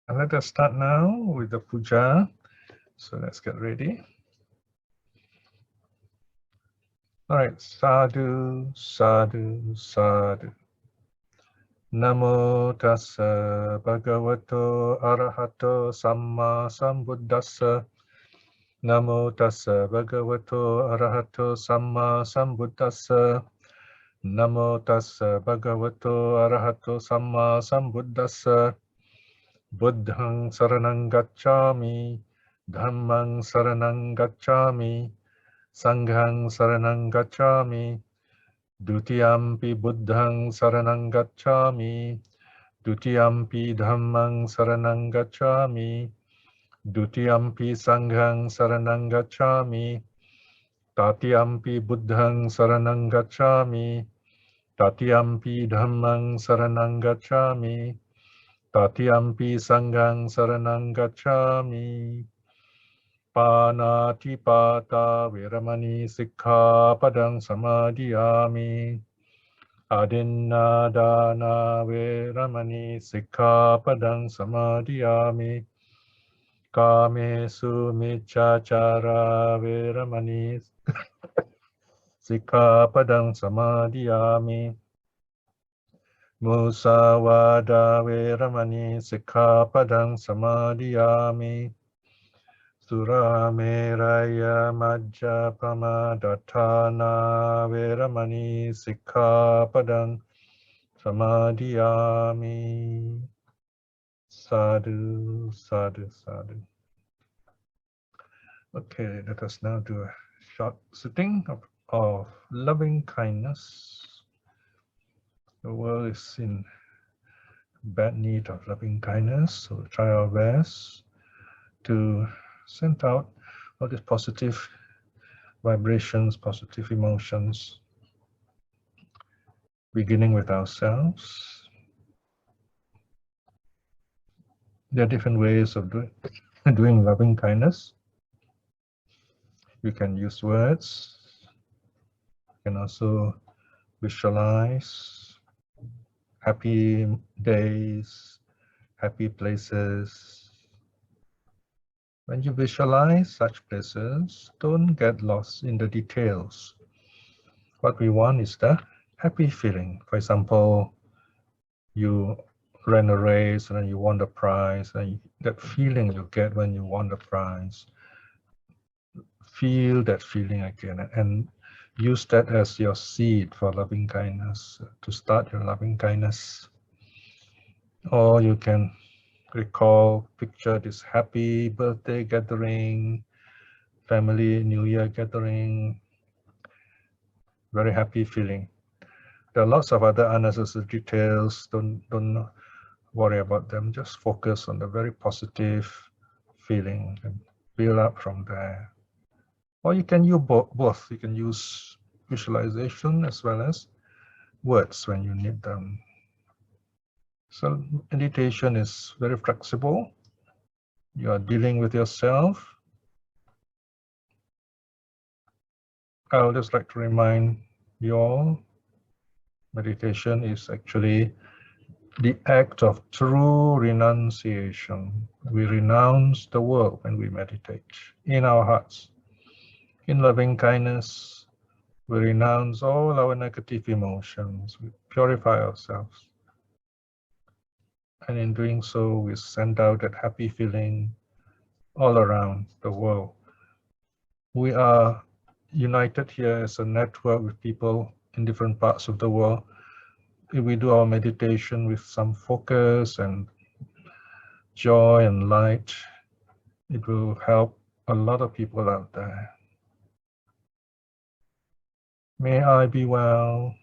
And let us start now with the puja. So let's get ready. All right, sadhu, sadhu, sadhu. Namo tassa bhagavato arahato samma sambuddhassa. Namo tassa bhagavato arahato samma sambuddhassa. Namo tassa bhagavato arahato samma sambuddhassa. Buddhang saranang gacchami, dhammang saranang gacchami, sanghang saranang gacchami, dutiyampi buddhang saranang gacchami, dutiyampi dhammang saranang gacchami, dutiyampi sanghang saranang gacchami, tatiyampi buddhang saranang gacchami, tatiyampi dhammang saranang gacchami, tatiyampi sanghang saranang gacchami. Panatipata viramani sikkhapadang samadhiyami. Adinnadana viramani sikkhapadang samadhiyami. Kamesu miccachara viramani sikkhapadang samadhiyami. Musawada viramani sikkhapadang samadhiyami. Surameraya majjapama dattana viramani sikkhapadang samadhiyami. Sadhu, sadhu, sadhu. Okay, let us now do a short sitting of loving kindness. The world is in bad need of loving kindness, so we'll try our best to send out all these positive vibrations, positive emotions, beginning with ourselves. There are different ways of doing loving kindness. You can use words. You can also visualize happy days, happy places. When you visualize such places, don't get lost in the details. What we want is the happy feeling. For example, you ran a race and you won the prize, and that feeling you get when you won the prize. Feel that feeling again and use that as your seed for loving kindness, to start your loving kindness. Or you can recall, picture this happy birthday gathering, family New Year gathering, very happy feeling. There are lots of other unnecessary details. Don't worry about them. Just focus on the very positive feeling and build up from there. Or you can use both. You can use visualization as well as words when you need them. So meditation is very flexible. You are dealing with yourself. I would just like to remind you all, meditation is actually the act of true renunciation. We renounce the world when we meditate in our hearts. In loving kindness, we renounce all our negative emotions. We purify ourselves. And in doing so, we send out that happy feeling all around the world. We are united here as a network with people in different parts of the world. If we do our meditation with some focus and joy and light, it will help a lot of people out there. May I be well.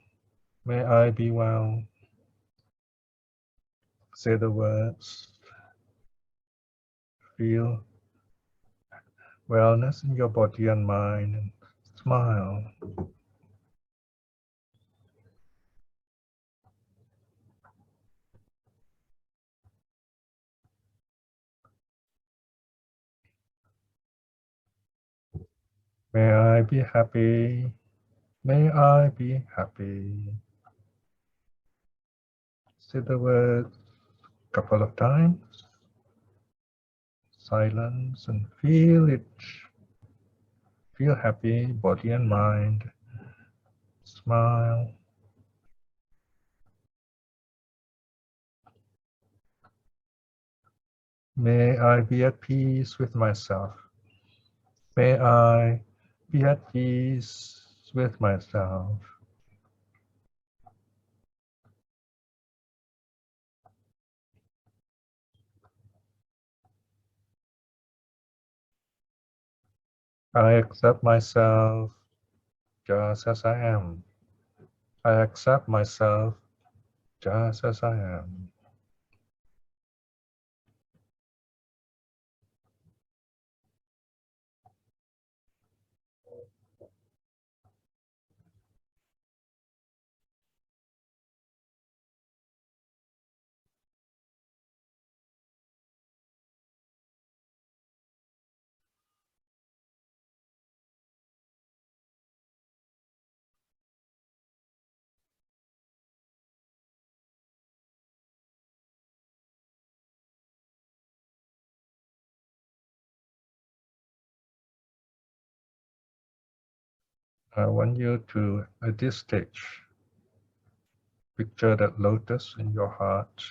May I be well. Say the words. Feel wellness in your body and mind, and smile. May I be happy. May I be happy. Say the words a couple of times. silence and feel it. Feel happy, body and mind. Smile. May I be at peace with myself. May I be at peace with myself. I accept myself just as I am. I accept myself just as I am. I want you to, at this stage, picture that lotus in your heart.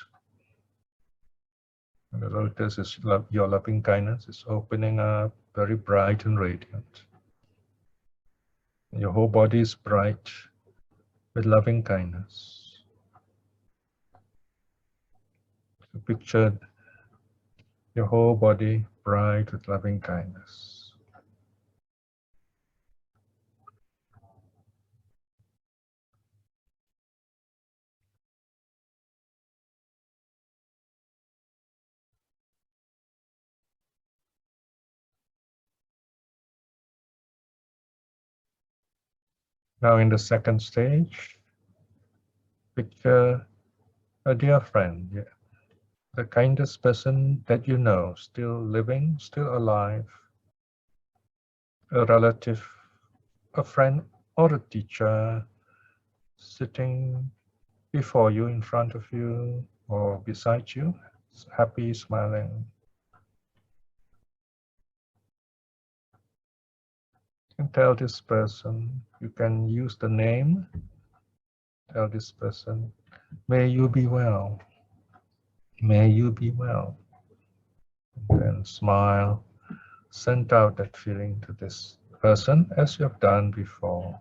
And the lotus is your loving kindness is opening up, very bright and radiant. Your whole body is bright with loving kindness. So picture your whole body bright with loving kindness. Now in the second stage, picture a dear friend, the kindest person that you know, still living, still alive, a relative, a friend, or a teacher sitting before you, in front of you, or beside you, happy, smiling. You can tell this person, you can use the name, tell this person, may you be well, may you be well. And then smile, send out that feeling to this person as you have done before.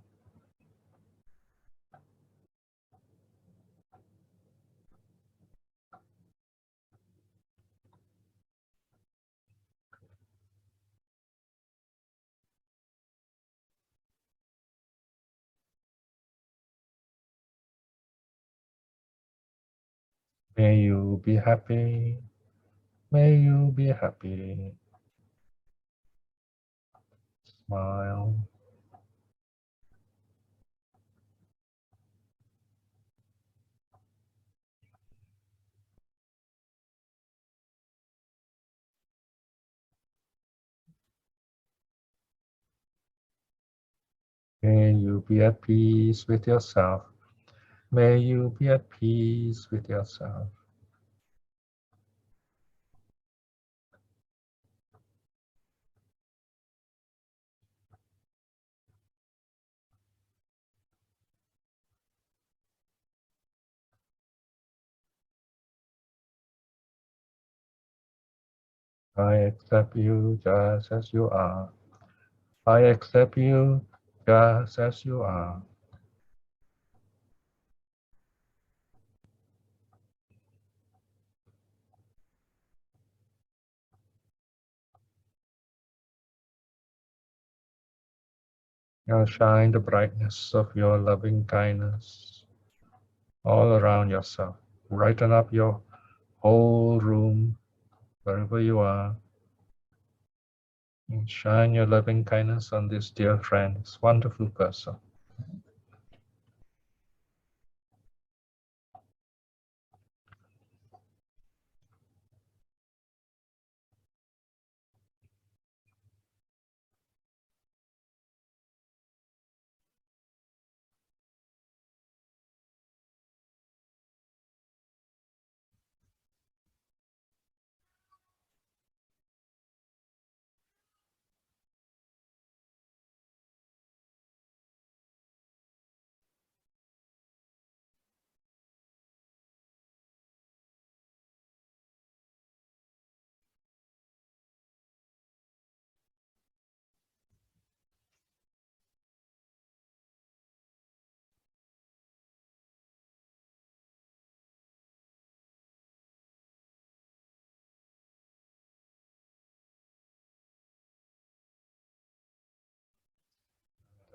May you be happy, may you be happy. Smile. May you be at peace with yourself. May you be at peace with yourself. I accept you just as you are. I accept you just as you are. Now shine the brightness of your loving kindness all around yourself. Brighten up your whole room, wherever you are. And shine your loving kindness on this dear friend, this wonderful person.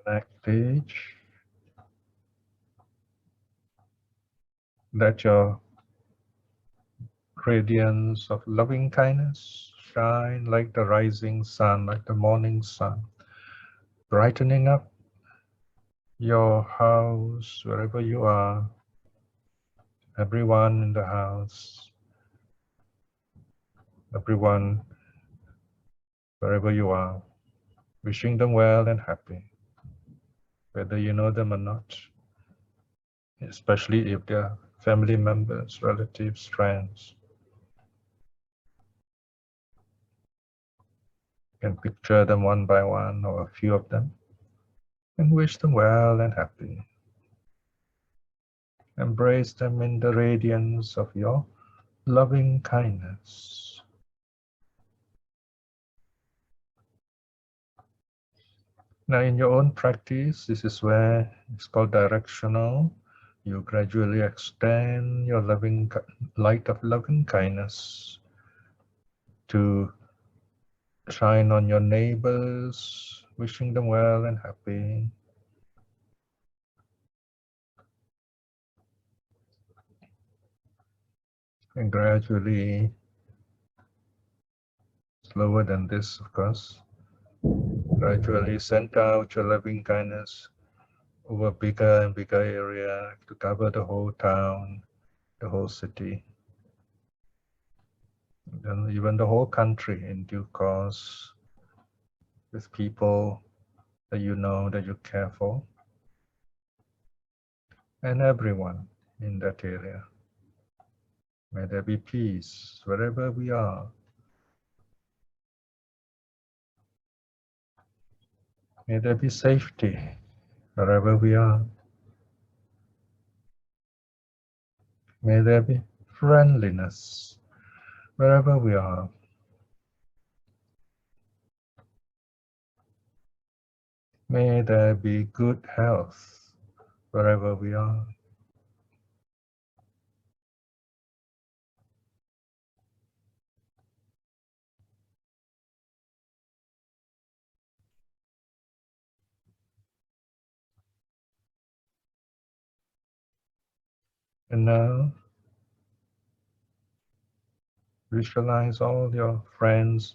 Next stage, let your radiance of loving kindness shine like the rising sun, like the morning sun, brightening up your house, wherever you are, everyone in the house, everyone, wherever you are, wishing them well and happy, whether you know them or not, especially if they're family members, relatives, friends. You can picture them one by one or a few of them and wish them well and happy. Embrace them in the radiance of your loving kindness. Now, in your own practice, this is where it's called directional. You gradually extend your light of loving kindness to shine on your neighbors, wishing them well and happy. And gradually, slower than this, of course, gradually send out your loving kindness over bigger and bigger area to cover the whole town, the whole city, and even the whole country in due course, with people that you know, that you care for, and everyone in that area. May there be peace wherever we are. May there be safety wherever we are. May there be friendliness wherever we are. May there be good health wherever we are. And now, visualize all your friends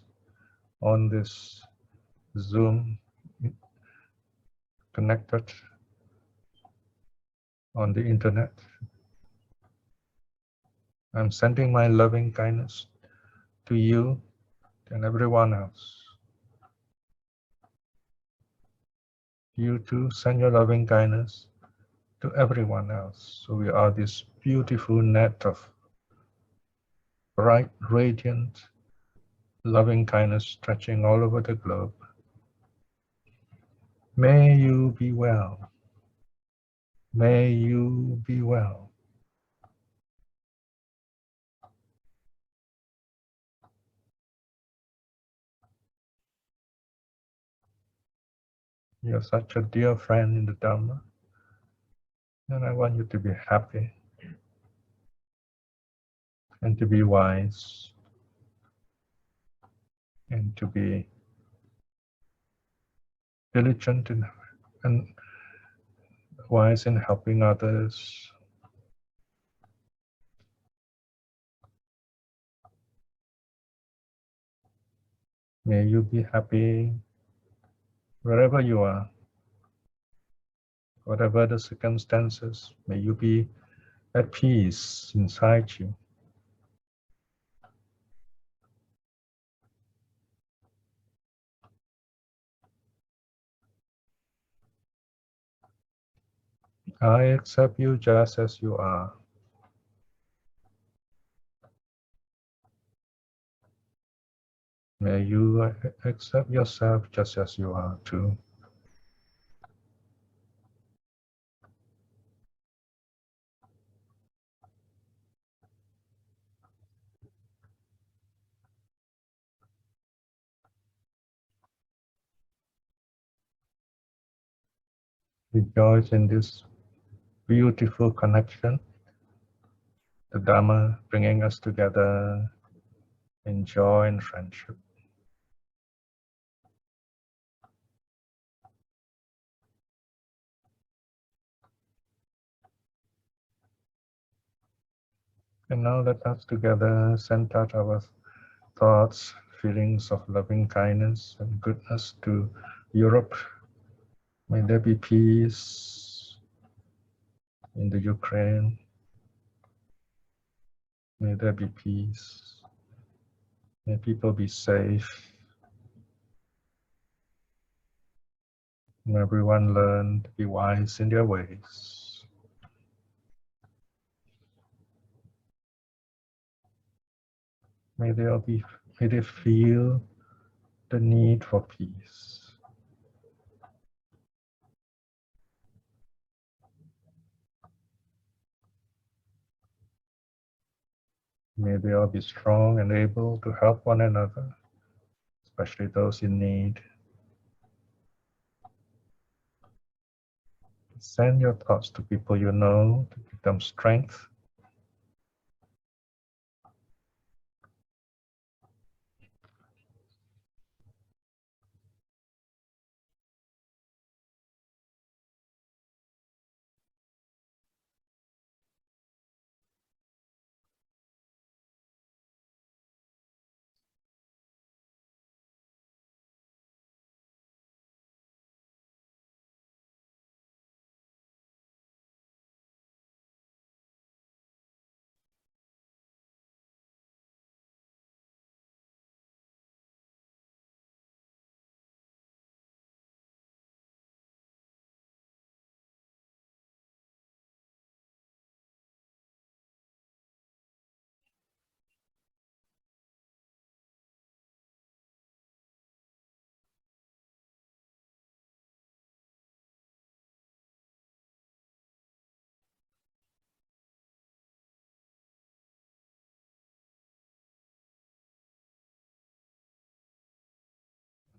on this Zoom connected on the internet. I'm sending my loving kindness to you and everyone else. You too send your loving kindness to everyone else. So we are this beautiful net of bright, radiant, loving kindness stretching all over the globe. May you be well. May you be well. You're such a dear friend in the Dhamma, and I want you to be happy and to be wise and to be diligent and wise in helping others. May you be happy wherever you are, whatever the circumstances. May you be at peace inside you. I accept you just as you are. May you accept yourself just as you are too. Rejoice in this beautiful connection, the Dhamma bringing us together in joy and friendship. And now let us together send out our thoughts, feelings of loving kindness and goodness to Europe. May there be peace in the Ukraine. May there be peace. May people be safe. May everyone learn to be wise in their ways. May they feel the need for peace. May they all be strong and able to help one another, especially those in need. Send your thoughts to people you know to give them strength.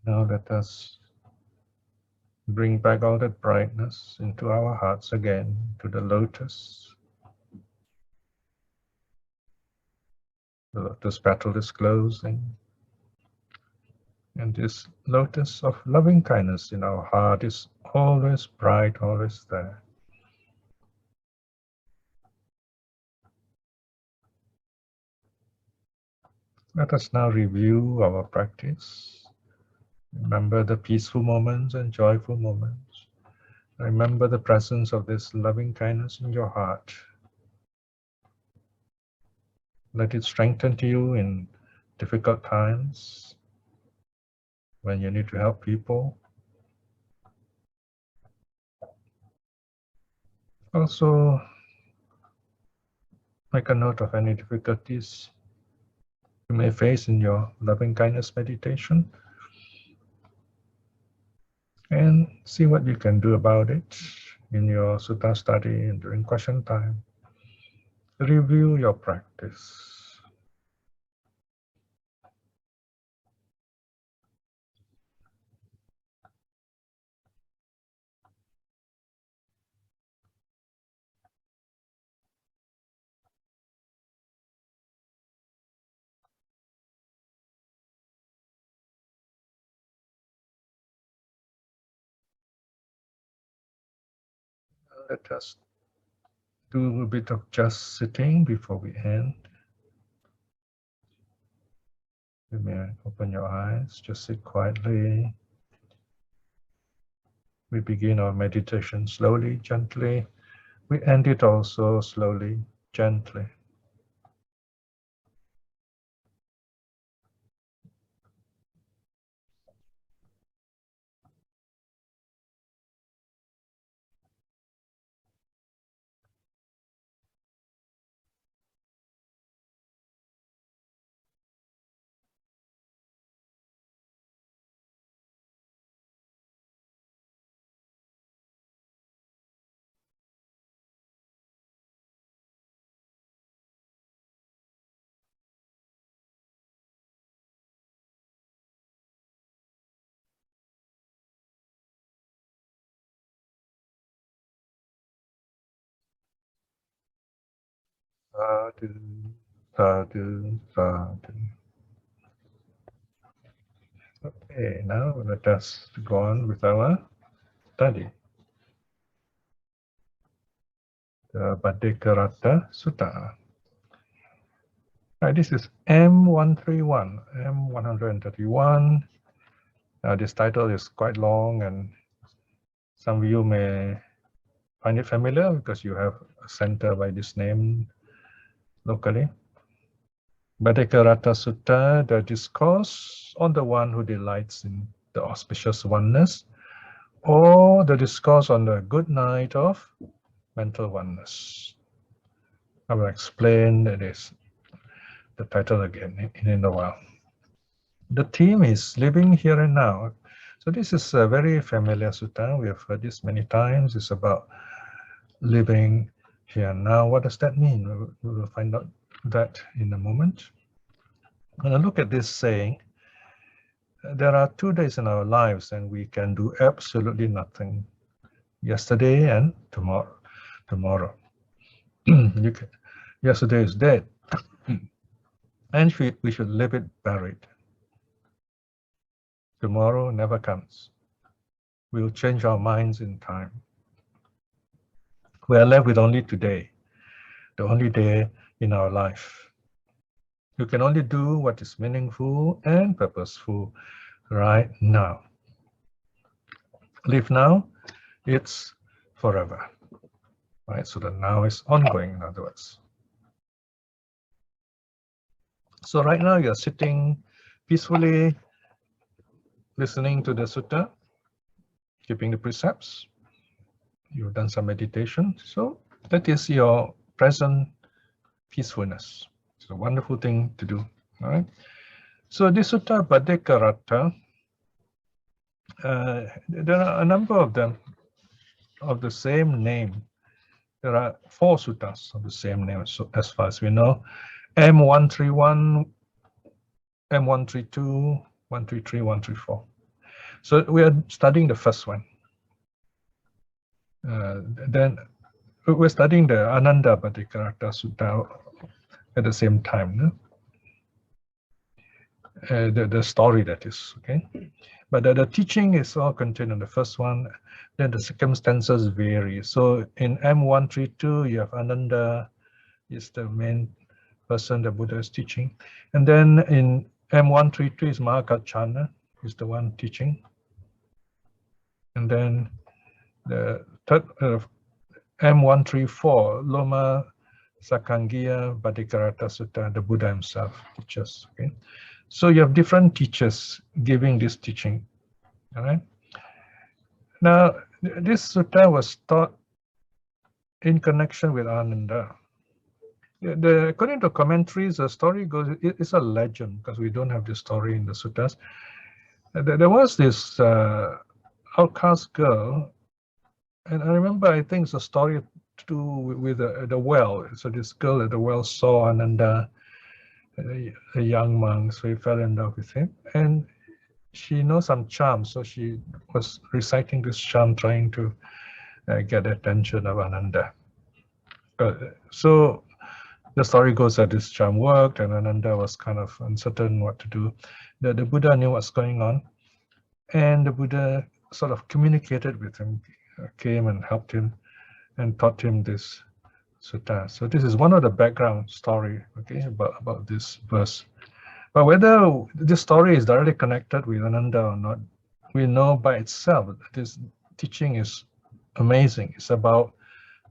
Now let us bring back all that brightness into our hearts again, to the lotus. The lotus petal is closing. And this lotus of loving kindness in our heart is always bright, always there. Let us now review our practice. Remember the peaceful moments and joyful moments. Remember the presence of this loving kindness in your heart. Let it strengthen you in difficult times, when you need to help people. Also, make a note of any difficulties you may face in your loving kindness meditation, and see what you can do about it in your sutta study and during question time. Review your practice. Let us do a bit of just sitting before we end. You may open your eyes, just sit quietly. We begin our meditation slowly, gently. We end it also slowly, gently. Sadhu, sadhu, sadhu. Okay, now let us go on with our study. The Bhaddekaratta Sutta. Right, this is M131, M131. This title is quite long, and some of you may find it familiar because you have a center by this name locally. Bhaddekaratta Sutta, the discourse on the one who delights in the auspicious oneness, or the discourse on the good night of mental oneness. I will explain this, the title again in a while. The theme is living here and now. So this is a very familiar sutta. We have heard this many times. It's about living here and now. What does that mean? We will find out that in a moment. When I look at this saying, there are 2 days in our lives and we can do absolutely nothing. Yesterday and tomorrow. Yesterday is dead. And we should leave it buried. Tomorrow never comes. We'll change our minds in time. We are left with only today, the only day in our life. You can only do what is meaningful and purposeful right now. Live now, it's forever. Right? So the now is ongoing, in other words. So right now you're sitting peacefully, listening to the sutta, keeping the precepts. You've done some meditation. So that is your present peacefulness. It's a wonderful thing to do. All right. So this sutta Bhaddekaratta, there are a number of them of the same name. There are 4 suttas of the same name, so as far as we know. M131, M132, 133, 134. So we are studying the first one. Then we're studying the Ananda Bhaddekaratta Sutta at the same time. No? The story, that is, okay? But the teaching is all contained in the first one. Then the circumstances vary. So in M132, you have Ananda is the main person the Buddha is teaching. And then in M133 is Mahakachana, is the one teaching. And then the third, M134, Loma Sakanggiya Bhaddekaratta Sutta, the Buddha himself teaches. Okay, so you have different teachers giving this teaching. All right. Now, this sutta was taught in connection with Ananda. According to commentaries, the story goes, it's a legend because we don't have the story in the suttas. There was this outcast girl, and I remember, I think it's a story to do with the well. So this girl at the well saw Ananda, a young monk, so he fell in love with him. And she knows some charm, so she was reciting this charm, trying to get the attention of Ananda. So the story goes that this charm worked, and Ananda was kind of uncertain what to do. The Buddha knew what's going on, and the Buddha sort of communicated with him, came and helped him, and taught him this sutta. So this is one of the background story, okay, about this verse. But whether this story is directly connected with Ananda or not, we know by itself that this teaching is amazing. It's about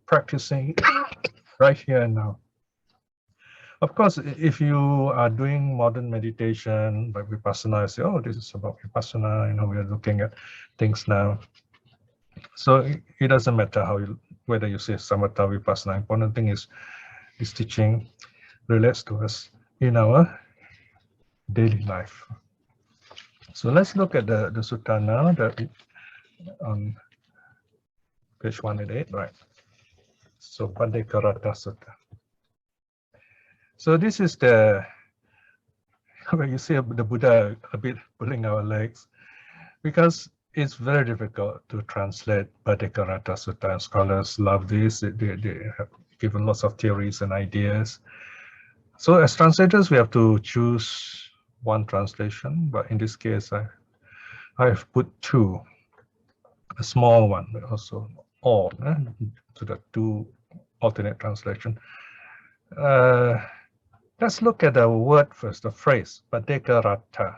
practicing right here and now. Of course, if you are doing modern meditation by Vipassana, you say, oh, this is about Vipassana, we are looking at things now. So it doesn't matter whether you say Samatha, Vipassana. Important thing is this teaching relates to us in our daily life. So let's look at the sutta now, on page 188, right? So Bhaddekaratta Sutta. So this is where you see the Buddha a bit pulling our legs, because it's very difficult to translate Bhaddekaratta Sutta. Scholars love this. They have given lots of theories and ideas. So as translators, we have to choose one translation, but in this case, I have put 2, a small one, but also all, to the 2 alternate translation. Let's look at the word first, the phrase, Bhaddekaratta.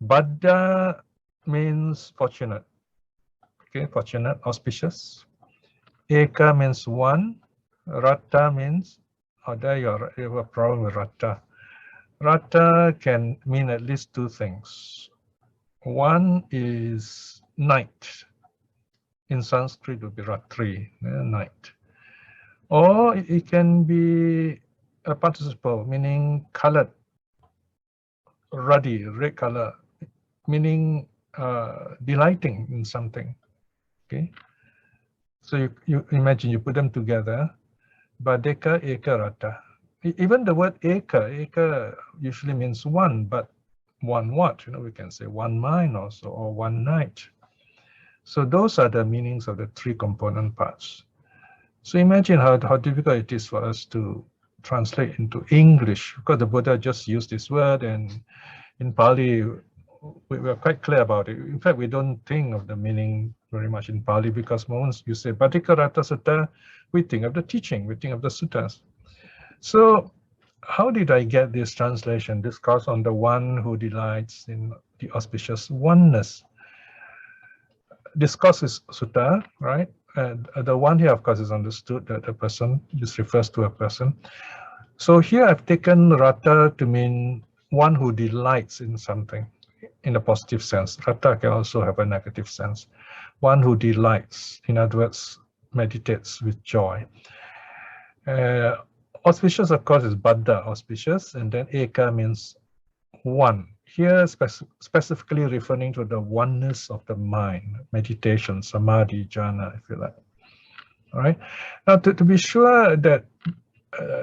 Bhaddha means fortunate. Okay, fortunate, auspicious. Eka means one. Ratta means, oh, there you have a problem with ratta. Ratta can mean at least two things. One is night. In Sanskrit, it would be ratri, night. Or it can be a participle, meaning colored, ruddy, red color, meaning delighting in something. Okay, so you imagine you put them together, Bhadd'eka, eka, ratta. Even the word eka usually means one, but one what? You know, we can say one mind also, or one night. So those are the meanings of the three component parts. So imagine how difficult it is for us to translate into English, because the Buddha just used this word, and in Pali, we are quite clear about it. In fact, we don't think of the meaning very much in Pali, because once you say Bhaddekaratta Sutta, we think of the teaching, we think of the suttas. So how did I get this translation? Discourse on the one who delights in the auspicious oneness. Discourse is sutta, right? And the one here, of course, is understood that a person, this refers to a person. So here I've taken ratta to mean one who delights in something in a positive sense. Ratta can also have a negative sense. One who delights, in other words, meditates with joy. Auspicious, of course, is Bhaddha, auspicious, and then eka means one. Here, specifically referring to the oneness of the mind, meditation, samadhi, jhana, if you like. All right. Now, to be sure that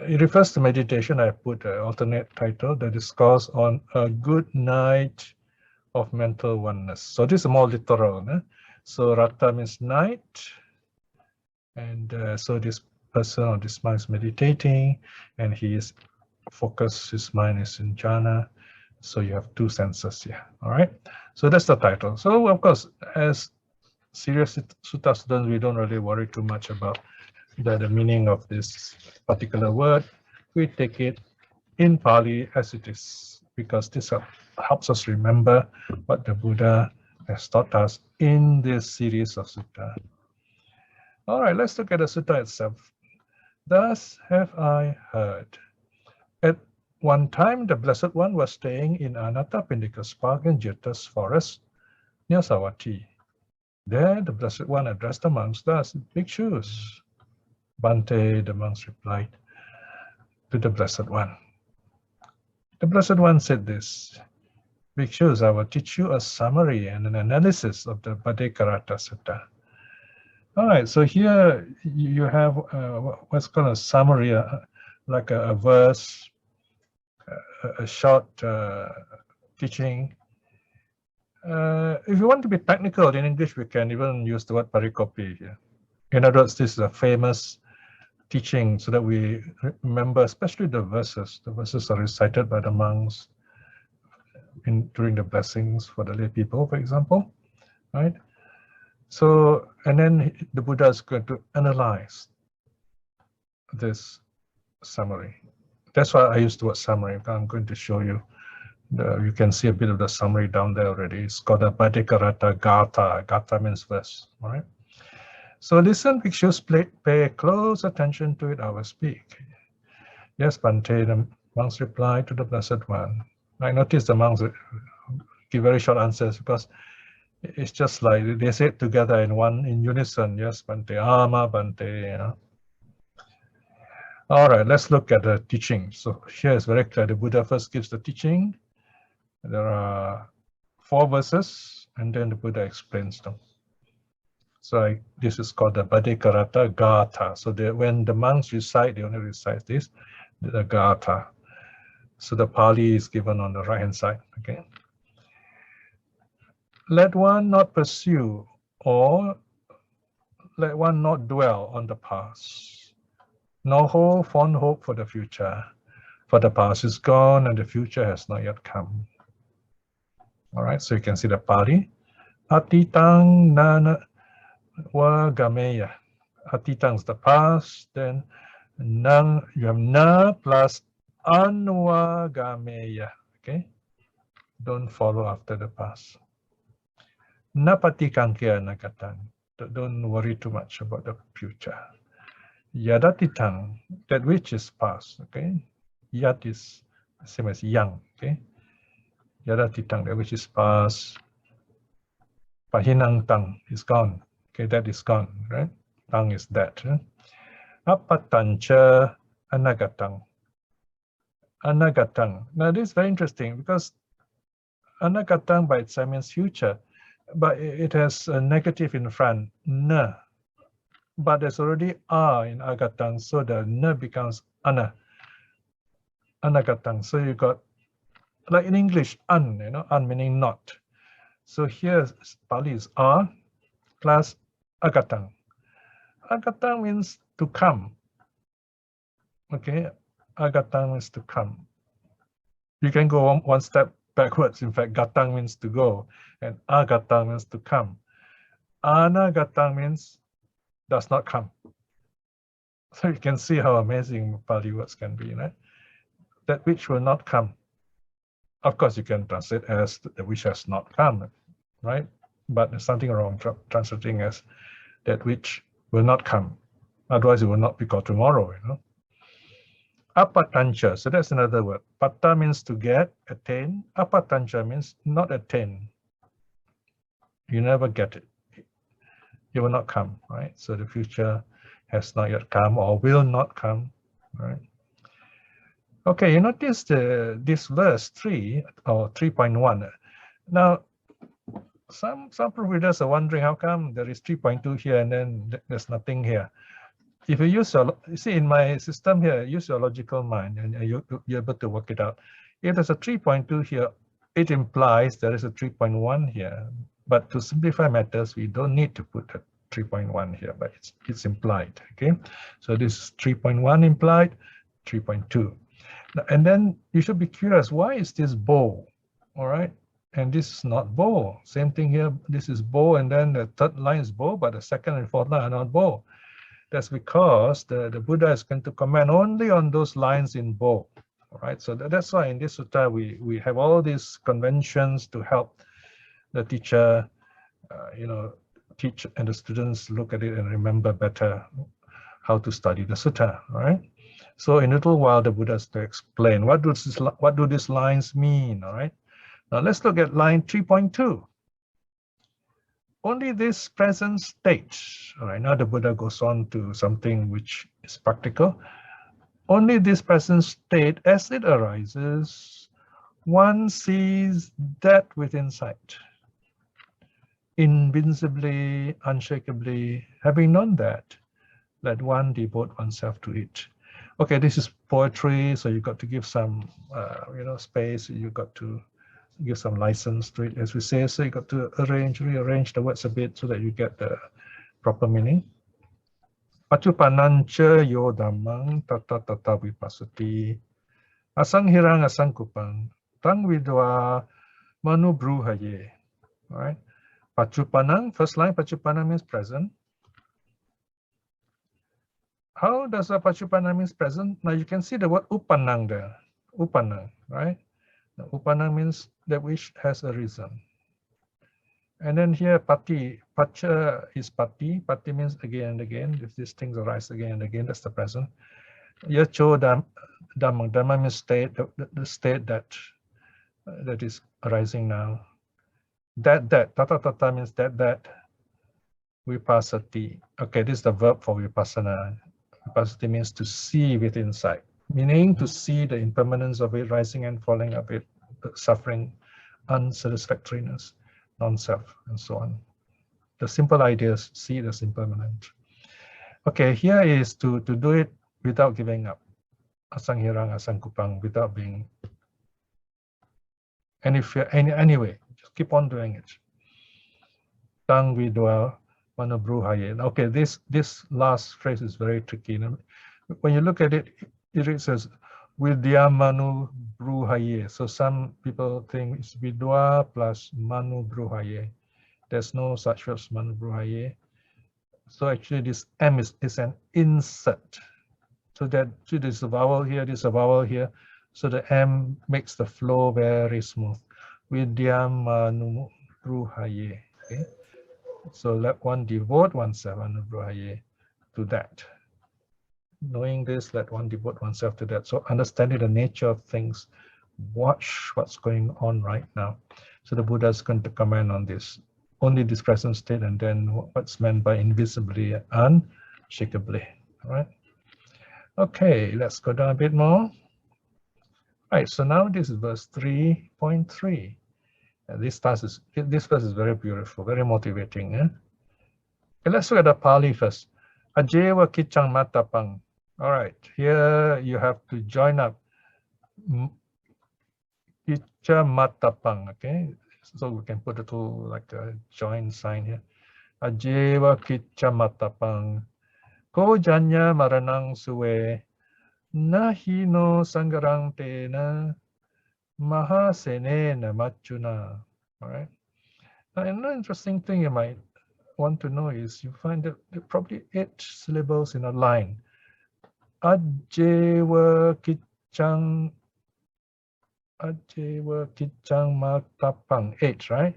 it refers to meditation, I put an alternate title, the discourse on a good night of mental oneness. So this is more literal. So ratta means night, and so this person or this mind is meditating, and he is focused, his mind is in jhana. So you have two senses here. All right. So that's the title. So of course, as serious sutta students, we don't really worry too much about the meaning of this particular word. We take it in Pali as it is, because this helps us remember what the Buddha has taught us in this series of sutta. All right, let's look at the sutta itself. Thus have I heard. At one time, the Blessed One was staying in Anathapindika's park in Jeta's forest near Savatthi. There, the Blessed One addressed the monks thus, Bhikshus. Bhante, the monks replied to the Blessed One. The Blessed One said this, Bhikshus, I will teach you a summary and an analysis of the Bhaddekaratta Sutta. All right, so here you have what's called a summary, like a verse, a short teaching. If you want to be technical in English, we can even use the word pericope here. In other words, this is a famous teaching so that we remember, especially the verses. The verses are recited by the monks during the blessings for the lay people, for example, right? So, and then the Buddha is going to analyze this summary. That's why I used the word summary. I'm going to show you. You can see a bit of the summary down there already. It's called a Bhaddekaratta Gatha. Gatha means verse, all right? So listen, Bhikshus, pay close attention to it, I will speak. Yes, Bhante, the monks replied to the Blessed One. I noticed the monks give very short answers because it's just like they say it together in unison. Yes, Bhante, Ama, Bhante, you know. All right, let's look at the teaching. So here is very clear. The Buddha first gives the teaching. There are 4 verses, and then the Buddha explains them. So this is called the Bhaddekaratta Gatha. So when the monks recite, they only recite this, the Gatha. So the Pali is given on the right-hand side, okay? Let one not pursue, or let one not dwell on the past, nor hold fond hope for the future, for the past is gone and the future has not yet come. All right, so you can see the Pali. Atitang nana wa gameya. Atitang is the past, then nang, you have na plus Anwagameya. Okay? Don't follow after the past. Napati kankya nakatan. Don't worry too much about the future. Yadatitang, that which is past. Okay? Yat is the same as young. Okay? Yadatitang, that which is past. Pahinang tang is gone. Okay, that is gone, right? Tang is that. Apatancha anagatang. Anagatang. Now this is very interesting because anagatang by itself means future, but it has a negative in front, na. But there's already a in agatang, so the na becomes ana. Anagatang. So you got, like in English, an, an meaning not. So here Pali is a plus agatang. Agatang means to come. Okay, agatang means to come. You can go one step backwards. In fact, gatang means to go, and agatang means to come. Anagatang means does not come. So you can see how amazing Pali words can be, right? That which will not come. Of course, you can translate as that which has not come, right? But there's something wrong translating as that which will not come. Otherwise, it will not be called tomorrow, Apatancha, so that's another word. Pata means to get, attain. Apatancha means not attain. You never get it. It will not come, right? So the future has not yet come or will not come, right? Okay, you notice this verse 3 or 3.1. Now, some proof readers are wondering how come there is 3.2 here and then there's nothing here. If you use your, you see in my system here, use your logical mind and you're able to work it out. If there's a 3.2 here, it implies there is a 3.1 here. But to simplify matters, we don't need to put a 3.1 here, but it's implied, okay? So this is 3.1 implied, 3.2. And then you should be curious, why is this bow, all right? And this is not bow. Same thing here, this is bow, and then the third line is bow, but the second and fourth line are not bow. That's because the Buddha is going to comment only on those lines in bow, all right? So that's why in this sutta, we have all these conventions to help the teacher, teach and the students look at it and remember better how to study the sutta, all right? So in a little while, the Buddha is to explain what do these lines mean, all right? Now let's look at line 3.2. Only this present state, all right, now the Buddha goes on to something which is practical. Only this present state, as it arises, one sees that within sight. Invincibly, unshakably, having known that, let one devote oneself to it. Okay, this is poetry, so you got to give some, space. You got to give some license to it, as we say. So you got to rearrange the words a bit so that you get the proper meaning. Pacupanancha yo dhammang tata tata vipassati asanghirang asangkupang tang vidwa manu bruhaye. All right. Pacupanang, first line, pacupanang means present. How does a pacupanang means present? Now you can see the word upanang there. Upanang, right? Now, upanang means that which has arisen. And then here pati, pacha is pati. Pati means again and again. If these things arise again and again, that's the present. Yacho dhammang. Dhamma means state, the state that is arising now. That, tata tata means that. Vipassati. Okay, this is the verb for vipassana. Vipassati means to see with insight, meaning to see the impermanence of it, rising and falling of it, suffering, unsatisfactoriness, non-self, and so on. The simple ideas, see it as impermanent. Okay, here is to do it without giving up. Asanghirang, asangkupang, without being any fear, anyway, just keep on doing it. Tang vidwa manu bruhaye. Okay, this last phrase is very tricky. When you look at it, it says vidya manu bruhaye. So some people think it's vidwa plus manu bruhaye. There's no such word as manu bruhaye. So actually this M is an insert. So that there's a vowel here, there's a vowel here. So the M makes the flow very smooth. Vidyamanu bruhaye. Okay. So let one devote oneself to that. Knowing this, let one devote oneself to that. So understanding the nature of things, watch what's going on right now. So the Buddha is going to comment on this. Only this present state, and then what's meant by invisibly, unshakably. All right. Okay, let's go down a bit more. Right, so now this is verse 3.3. This verse is very beautiful, very motivating. Okay, let's look at the Pali first. Ajewa kichang matapang. All right, here you have to join up. Kicha matapang, okay? So we can put it to like a join sign here. Ajewa kicha matapang. Ko janya maranang suwe. Nahi no sangarang tena. Mahasene Machuna. All right. Now, another interesting thing you might want to know is you find that there are probably 8 syllables in a line. Ajewa kichang matapang. 8, right?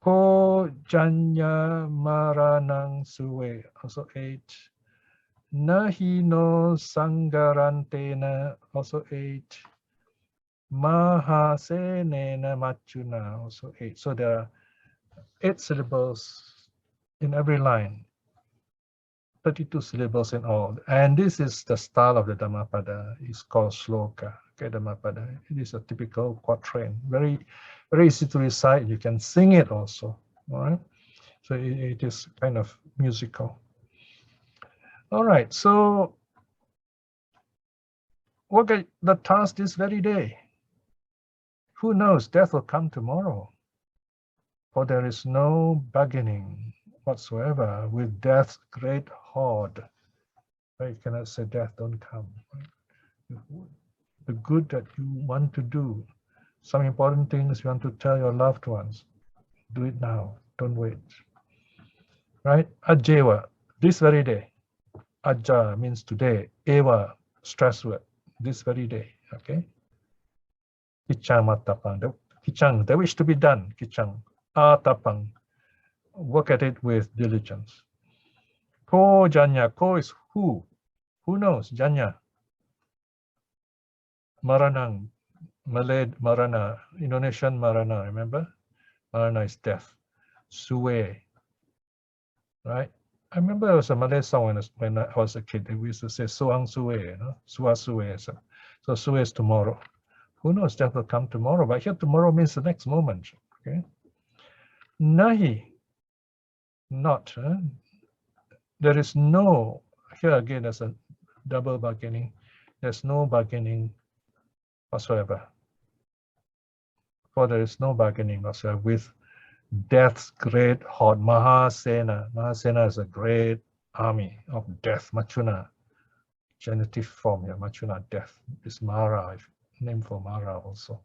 Ko janya maranang suwe. Also 8. Nahi no sangarantena. Also 8. Mahasenena Machuna, also 8. So there are 8 syllables in every line, 32 syllables in all. And this is the style of the Dhammapada. It's called sloka. Okay, Dhammapada. It is a typical quatrain. Very, very easy to recite. You can sing it also. All right. So it is kind of musical. All right. So work at the task this very day. Who knows, death will come tomorrow. For there is no bargaining whatsoever with death's great horde. You cannot say death don't come. The good that you want to do, some important things you want to tell your loved ones, do it now, don't wait. Right? Ajewa, this very day. Aja means today. Eva, stress word, this very day. Okay? Kichang matapang, kichang, that which to be done, kichang. Atapang, work at it with diligence. Ko janya, ko is who knows, janya. Maranang, Malay marana, Indonesian marana, remember? Marana is death. Suwe, right? I remember there was a Malay song when I was a kid. We used to say Suang Suwe, you know? Suwa Suwe. So Suwe is tomorrow. Who knows, death will come tomorrow, but here tomorrow means the next moment. Okay? Nahi, not. There is no, here again there's a double bargaining. There's no bargaining whatsoever. For there is no bargaining whatsoever with death's great horde. Mahasena. Mahasena is a great army of death. Machuna, genitive form here. Machuna, death. Is Mara, name for Mara also.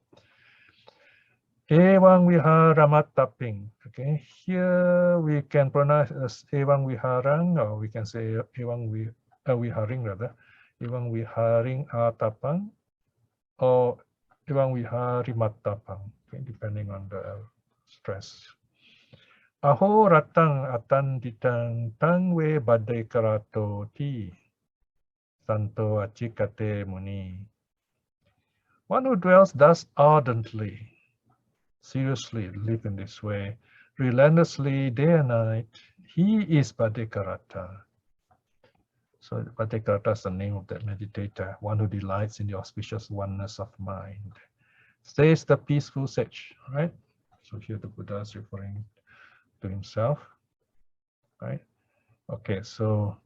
Ewang Vihara Mataping. Okay, here we can pronounce as Ewang Viharang, or we can say Ewang Viharing rather. Ewang Viharing Atapang, or Ewang Vihari Matapang, okay, depending on the stress. Aho ratang atanditang tangwe Bhaddekaratta ti santo achikate muni. One who dwells thus ardently, seriously live in this way, relentlessly day and night, he is Bhaddekaratta. So Bhaddekaratta is the name of that meditator, one who delights in the auspicious oneness of mind. Stays the peaceful sage, right? So here the Buddha is referring to himself, right? Okay, so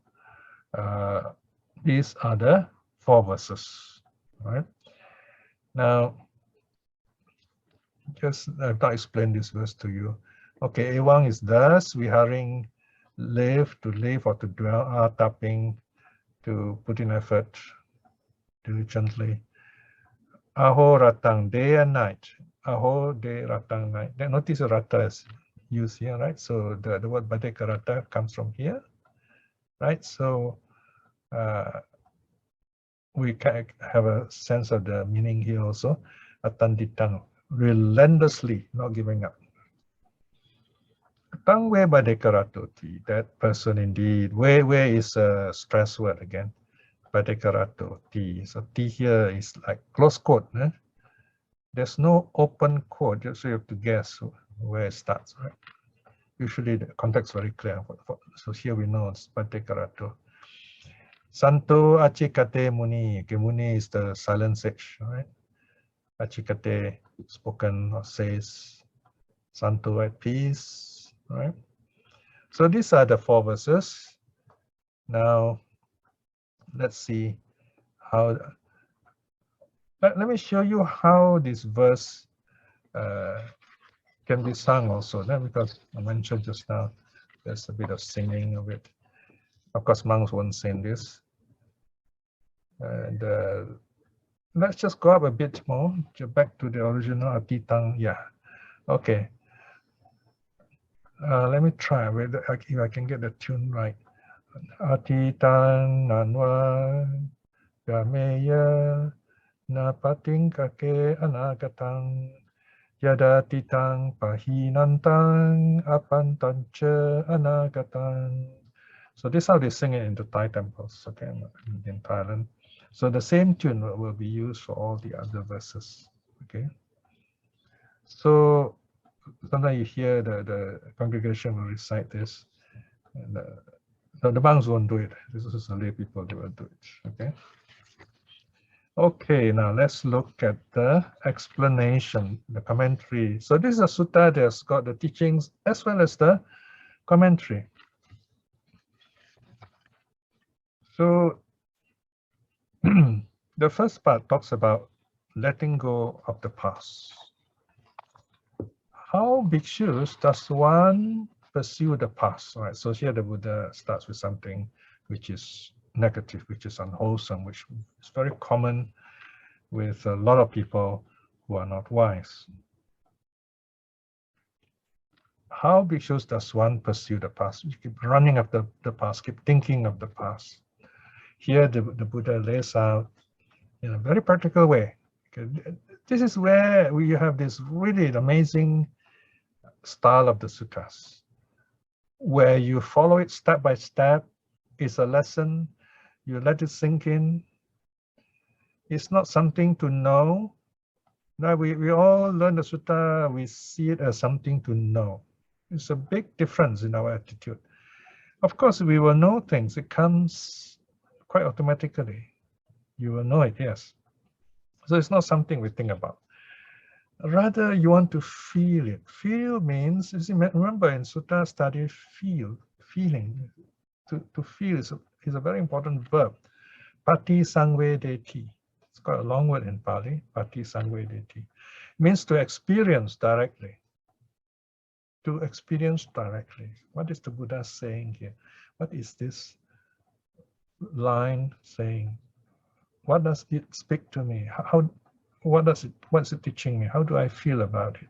these are the 4 verses, right? Now, just I've not explained this verse to you. Okay, Ewang is thus, Viharing, live, to live or to dwell, tapping, to put in effort diligently. Aho ratang, day and night. Aho, day, ratang, night. Notice the ratta is used here, right? So the word Bhaddekaratta comes from here, right? So we can have a sense of the meaning here also. Atanditang, relentlessly, not giving up. Tangwe Bhaddekaratta, that person indeed. Where is a stress word again? Bhaddekaratta. So T here is like close quote. There's no open quote, just so you have to guess where it starts, right? Usually the context is very clear. So here we know it's Bhaddekaratta. Santo Achikate Muni. Okay, Muni is the silent sage, right? Achikate, spoken or says. Santo at peace, right? So these are the 4 verses. Now, let's see how. Let me show you how this verse can be sung also. Because I mentioned just now, there's a bit of singing of it. Of course, monks won't sing this. And let's just go up a bit more, back to the original Atitang. Yeah, okay. Let me try if I can get the tune right. Atitang nanwa gameya napating kake anagatang yadatitang pahinantang apantancha anagatang. So this is how they sing it in the Thai temples, okay, in Thailand. So the same tune will be used for all the other verses, okay. So sometimes you hear the congregation will recite this, and the monks won't do it. This is the lay people, they will do it, okay. Okay, now let's look at the explanation, the commentary. So this is a sutta that's got the teachings as well as the commentary. So the first part talks about letting go of the past. How bhikshus does one pursue the past? All right, so here the Buddha starts with something which is negative, which is unwholesome, which is very common with a lot of people who are not wise. How bhikshus does one pursue the past? You keep running after the past, keep thinking of the past. Here the Buddha lays out in a very practical way. Okay, this is where we have this really amazing style of the suttas, where you follow it step by step. It's a lesson, you let it sink in. It's not something to know. Now we all learn the sutta, we see it as something to know. It's a big difference in our attitude. Of course, we will know things. It comes quite automatically. You will know it, yes. So it's not something we think about. Rather, you want to feel it. Feel means, remember in sutta study, feeling. To feel is a very important verb. Pati sangvedeti. It's got a long word in Pali, pati sangvedeti. It means to experience directly. To experience directly. What is the Buddha saying here? What is this line saying? What does it speak to me? What's it teaching me? How do I feel about it?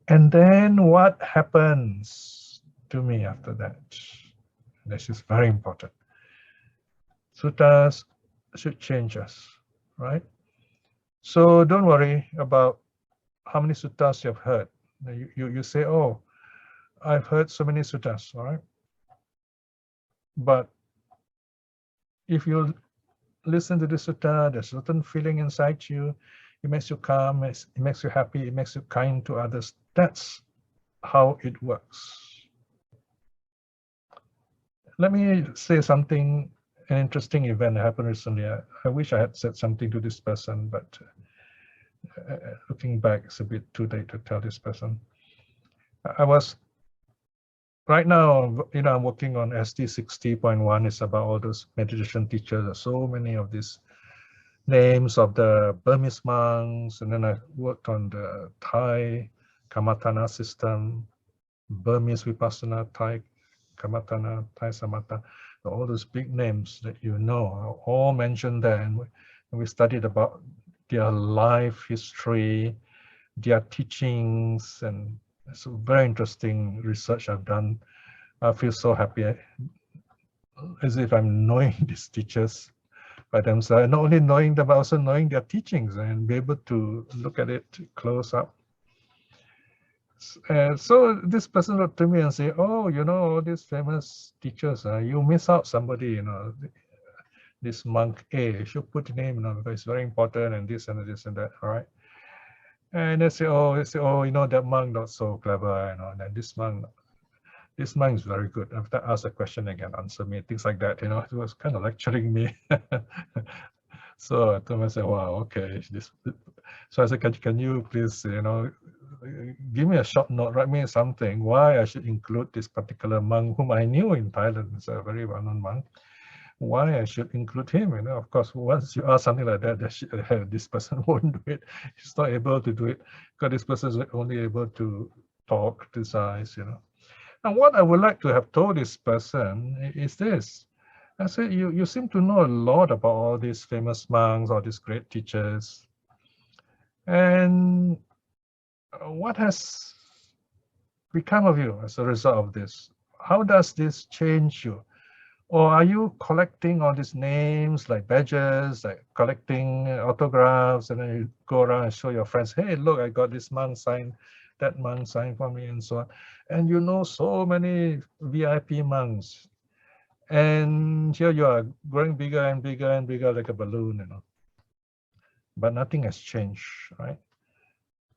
And then what happens to me after that? This is very important. Suttas should change us, right? So don't worry about how many suttas you've heard. You say, oh, I've heard so many suttas, all right? But if you listen to the sutta, there's a certain feeling inside you, it makes you calm, it makes you happy, it makes you kind to others. That's how it works. Let me say something, an interesting event that happened recently. I wish I had said something to this person, but looking back, it's a bit too late to tell this person. Right now, I'm working on SD 60.1. It's about all those meditation teachers. There's so many of these names of the Burmese monks, and then I worked on the Thai Kamatana system, Burmese Vipassana, Thai Kamatana, Thai Samatha, all those big names that you know are all mentioned there, and we studied about their life history, their teachings, and it's a very interesting research I've done. I feel so happy, as if I'm knowing these teachers by themselves, not only knowing them, but also knowing their teachings and be able to look at it close up. So this person wrote to me and say, oh, you know, all these famous teachers, you miss out somebody, you know, this monk A, you should put the name, you know, because it's very important and this and this and that, all right? And they say, oh, you know, that monk not so clever, you know, and then this monk is very good. After I ask a question, they can answer me, things like that, you know. It was kind of lecturing me. So I told myself, wow, okay. So I said, can you please, you know, give me a short note, write me something, why I should include this particular monk whom I knew in Thailand. It's a very well-known monk. Why I should include him, you know. Of course, once you ask something like that, this person won't do it. He's not able to do it because this person is only able to talk, criticize, you know. And what I would like to have told this person is this. I said, you seem to know a lot about all these famous monks, all these great teachers. And what has become of you as a result of this? How does this change you? Or are you collecting all these names like badges, like collecting autographs, and then you go around and show your friends, hey, look, I got this monk signed, that monk signed for me, and so on. And you know so many VIP monks. And here you are growing bigger and bigger and bigger like a balloon, you know. But nothing has changed, right?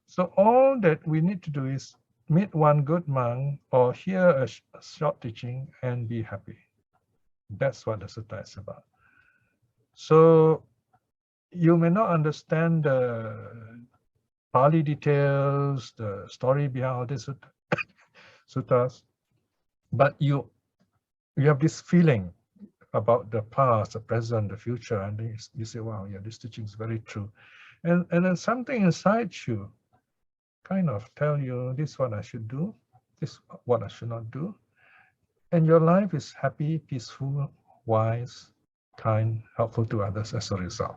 So all that we need to do is meet one good monk or hear a short teaching and be happy. That's what the sutta is about. So you may not understand the Pali details, the story behind all these suttas, but you have this feeling about the past, the present, the future, and you say, wow, yeah, this teaching is very true. And then something inside you kind of tell you, this is what I should do, this is what I should not do. And your life is happy, peaceful, wise, kind, helpful to others as a result.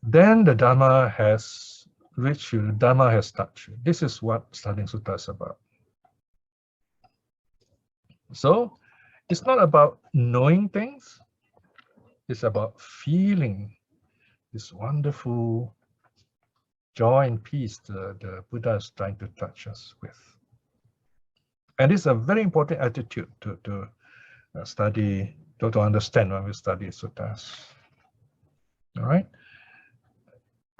Then the Dhamma has reached you, the Dhamma has touched you. This is what studying sutta is about. So it's not about knowing things, it's about feeling this wonderful joy and peace the Buddha is trying to touch us with. And it's a very important attitude to study, to understand when we study suttas. All right.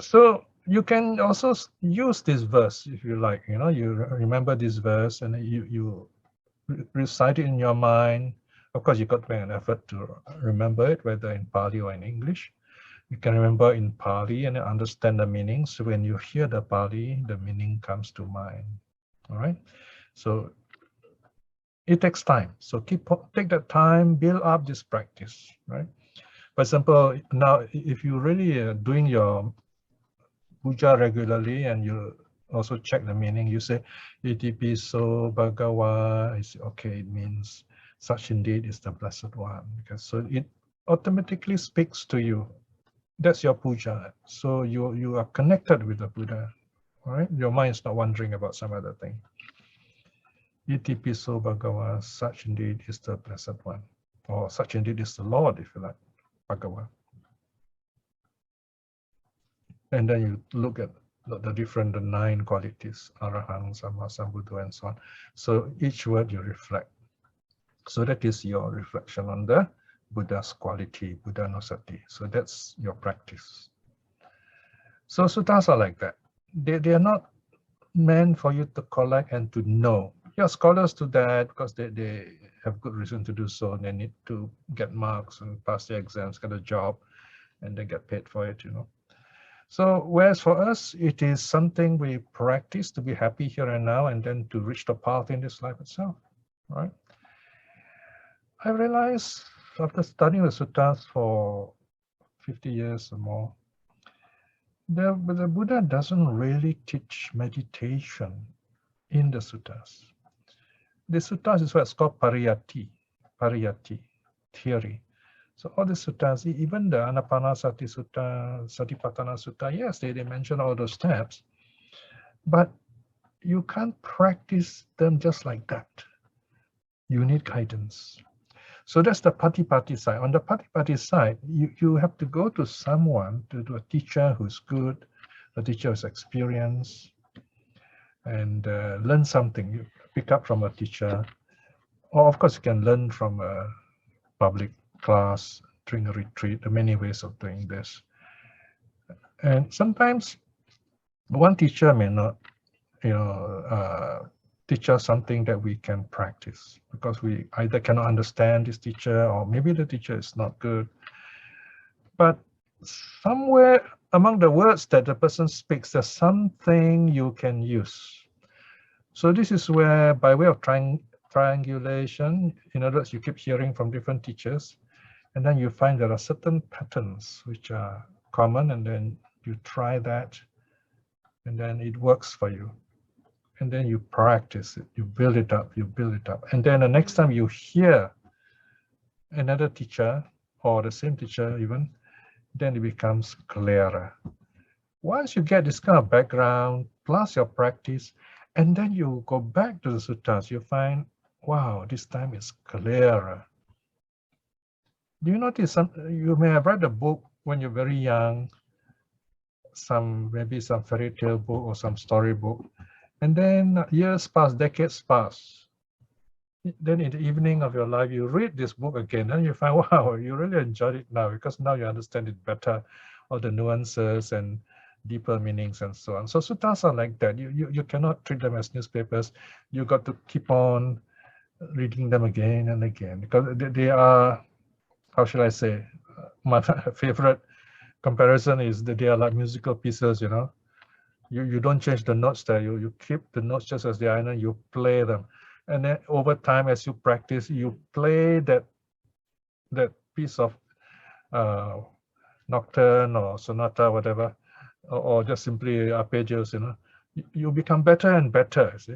So you can also use this verse if you like. You know, you remember this verse and you recite it in your mind. Of course, you got to make an effort to remember it, whether in Pali or in English. You can remember in Pali and understand the meaning. So when you hear the Pali, the meaning comes to mind. All right. So it takes time. So take that time, build up this practice. Right. For example, now if you really are doing your puja regularly and you also check the meaning, you say iti piso bhagawa. Okay, it means such indeed is the blessed one. Okay, so it automatically speaks to you. That's your puja. So you are connected with the Buddha. All right, your mind is not wandering about some other thing. Iti piso bhagawa, such indeed is the blessed one, or such indeed is the Lord, if you like, bhagawa. And then you look at the 9 qualities, arahant, samma sambuddha, and so on. So each word you reflect. So that is your reflection on the Buddha's quality, Buddhanussati. So that's your practice. So suttas are like that. They are not meant for you to collect and to know. Yeah, scholars do that because they have good reason to do so. They need to get marks and pass their exams, get a job, and they get paid for it, you know. So whereas for us, it is something we practice to be happy here and now, and then to reach the path in this life itself, right? I realized after studying the suttas for 50 years or more, the Buddha doesn't really teach meditation in the suttas. The suttas is what's called pariyatti, theory. So all the suttas, even the Anapanasati Sutta, Satipatthana Sutta, yes, they mention all those steps, but you can't practice them just like that. You need guidance. So that's the pati side. On the pati side, you have to go to someone, to a teacher who's good, a teacher who's experienced, and learn something. You pick up from a teacher, or of course you can learn from a public class during a retreat. There are many ways of doing this. And sometimes one teacher may not, teach us something that we can practice, because we either cannot understand this teacher, or maybe the teacher is not good. But somewhere among the words that the person speaks, there's something you can use. So this is where, by way of triangulation, in other words, you keep hearing from different teachers, and then you find there are certain patterns which are common, and then you try that, and then it works for you. And then you practice it, you build it up, And then the next time you hear another teacher, or the same teacher even, then it becomes clearer. Once you get this kind of background, plus your practice, and then you go back to the suttas, you find, wow, this time it's clearer. Do you notice, you may have read a book when you're very young, maybe some fairy tale book or some story book, and then years pass, decades pass. Then in the evening of your life, you read this book again, and you find, wow, you really enjoyed it now, because now you understand it better, all the nuances and deeper meanings and so on. So suttas are like that. You cannot treat them as newspapers. You got to keep on reading them again and again, because they are, how should I say, my favorite comparison is that they are like musical pieces, You don't change the notes there. You keep the notes just as they are, and then you play them. And then over time, as you practice, you play that piece of nocturne or sonata, whatever, or just simply arpeggios, you become better and better, see?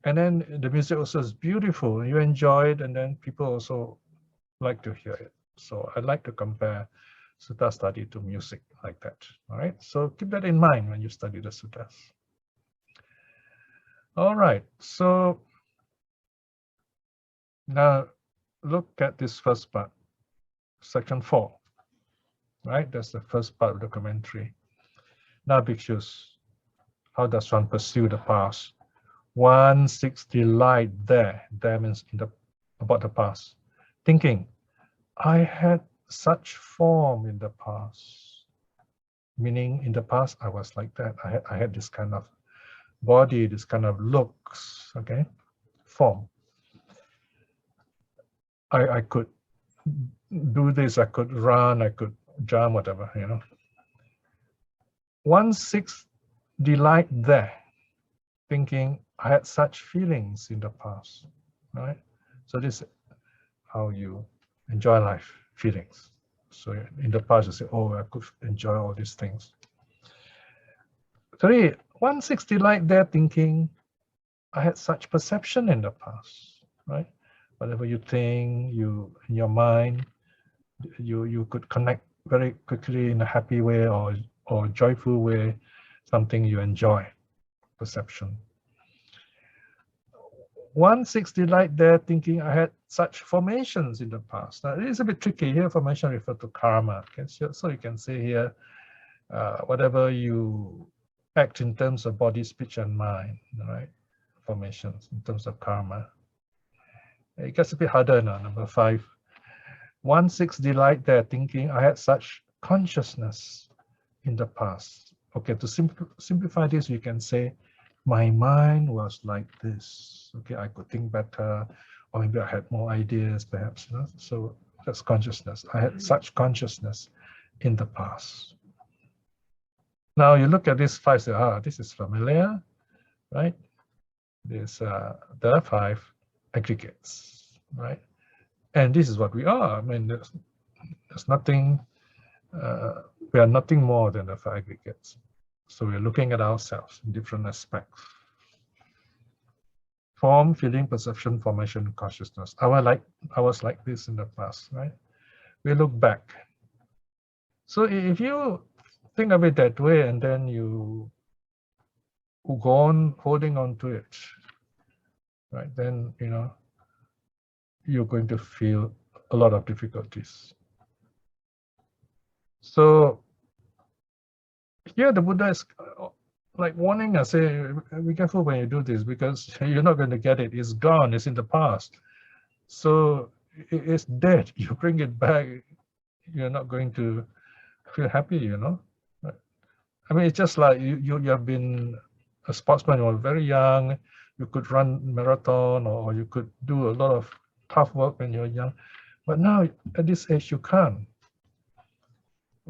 And then the music also is beautiful. You enjoy it, and then people also like to hear it. So I like to compare sutta study to music like that. All right, so keep that in mind when you study the suttas. All right, so now look at this first part, section 4. Right, that's the first part of the commentary. Now, bhikshus, how does one pursue the past? One seeks delight there. There means about the past. Thinking, I had such form in the past. Meaning, in the past, I was like that. I had this kind of body, this kind of looks, okay? Form. I could do this, I could run, I could jump, whatever, One seeks delight there, thinking, I had such feelings in the past, right? So this is how you enjoy life, feelings. So in the past, you say, oh, I could enjoy all these things. 3, one seeks delight there, thinking, I had such perception in the past, right? Whatever you think, in your mind, you could connect very quickly in a happy way or joyful way, something you enjoy, perception. One seeks delight there, thinking, I had such formations in the past. Now, it is a bit tricky here. Formation refers to karma. Okay? So you can say here, whatever you act in terms of body, speech, and mind, right? Formations in terms of karma. It gets a bit harder now, number 5. One seeks delight there, thinking, I had such consciousness in the past. Okay, to simplify this, you can say, my mind was like this. Okay, I could think better, or maybe I had more ideas, perhaps. So that's consciousness. I had such consciousness in the past. Now you look at this 5, say, this is familiar, right? This the 5 aggregates, right? And this is what we are. I mean, there's nothing. We are nothing more than the 5 aggregates. So we're looking at ourselves in different aspects. Form, feeling, perception, formation, consciousness. I was like this in the past, right? We look back. So if you think of it that way, and then you go on holding on to it, right? Then you're going to feel a lot of difficulties. So here the Buddha is like warning us, say, be careful when you do this, because you're not going to get it. It's gone. It's in the past. So it's dead. You bring it back, you're not going to feel happy, you know. I mean, it's just like you have been a sportsman when you were very young. You could run marathon, or you could do a lot of tough work when you're young. But now at this age, you can't.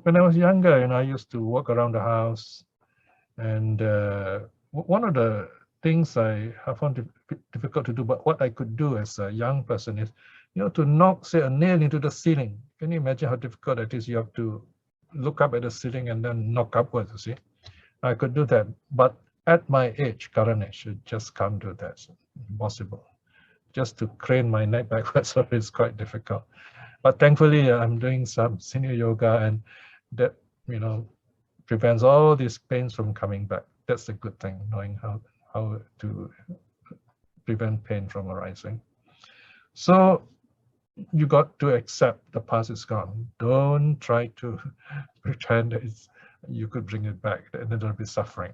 When I was younger, you know, I used to walk around the house, and one of the things I have found difficult to do, but what I could do as a young person is, you know, to knock, say, a nail into the ceiling. Can you imagine how difficult it is? You have to look up at the ceiling and then knock upwards, you see. I could do that, but at my age, current age, I just can't do that. It's impossible. Just to crane my neck backwards, so it's quite difficult. But thankfully, I'm doing some senior yoga, and that, you know, prevents all these pains from coming back. That's a good thing, knowing how to prevent pain from arising. So you got to accept the past is gone. Don't try to pretend that you could bring it back, and then there'll be suffering.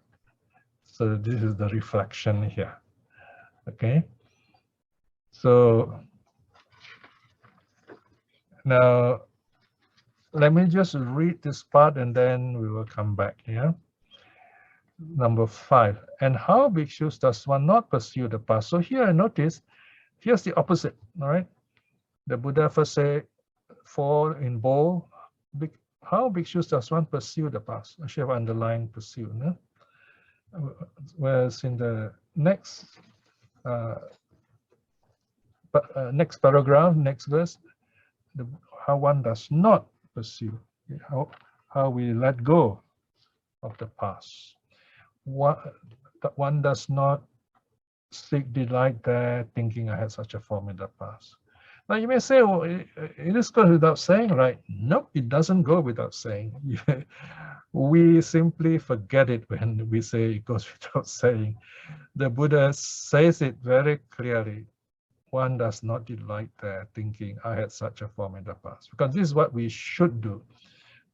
So this is the reflection here. Okay. So now let me just read this part, and then we will come back here. Number 5. And how bhikshus does one not pursue the past? So here I notice, here's the opposite. All right. The Buddha first say 4 in bold. How bhikshus does one pursue the past? I should have underlined pursue. No? Whereas in the next next paragraph, next verse, how one does not pursue, how we let go of the past. One does not seek delight there, thinking I had such a form in the past. Now you may say, well, it goes without saying, right? Nope, it doesn't go without saying. We simply forget it when we say it goes without saying. The Buddha says it very clearly. One does not delight there, thinking I had such a form in the past. Because this is what we should do.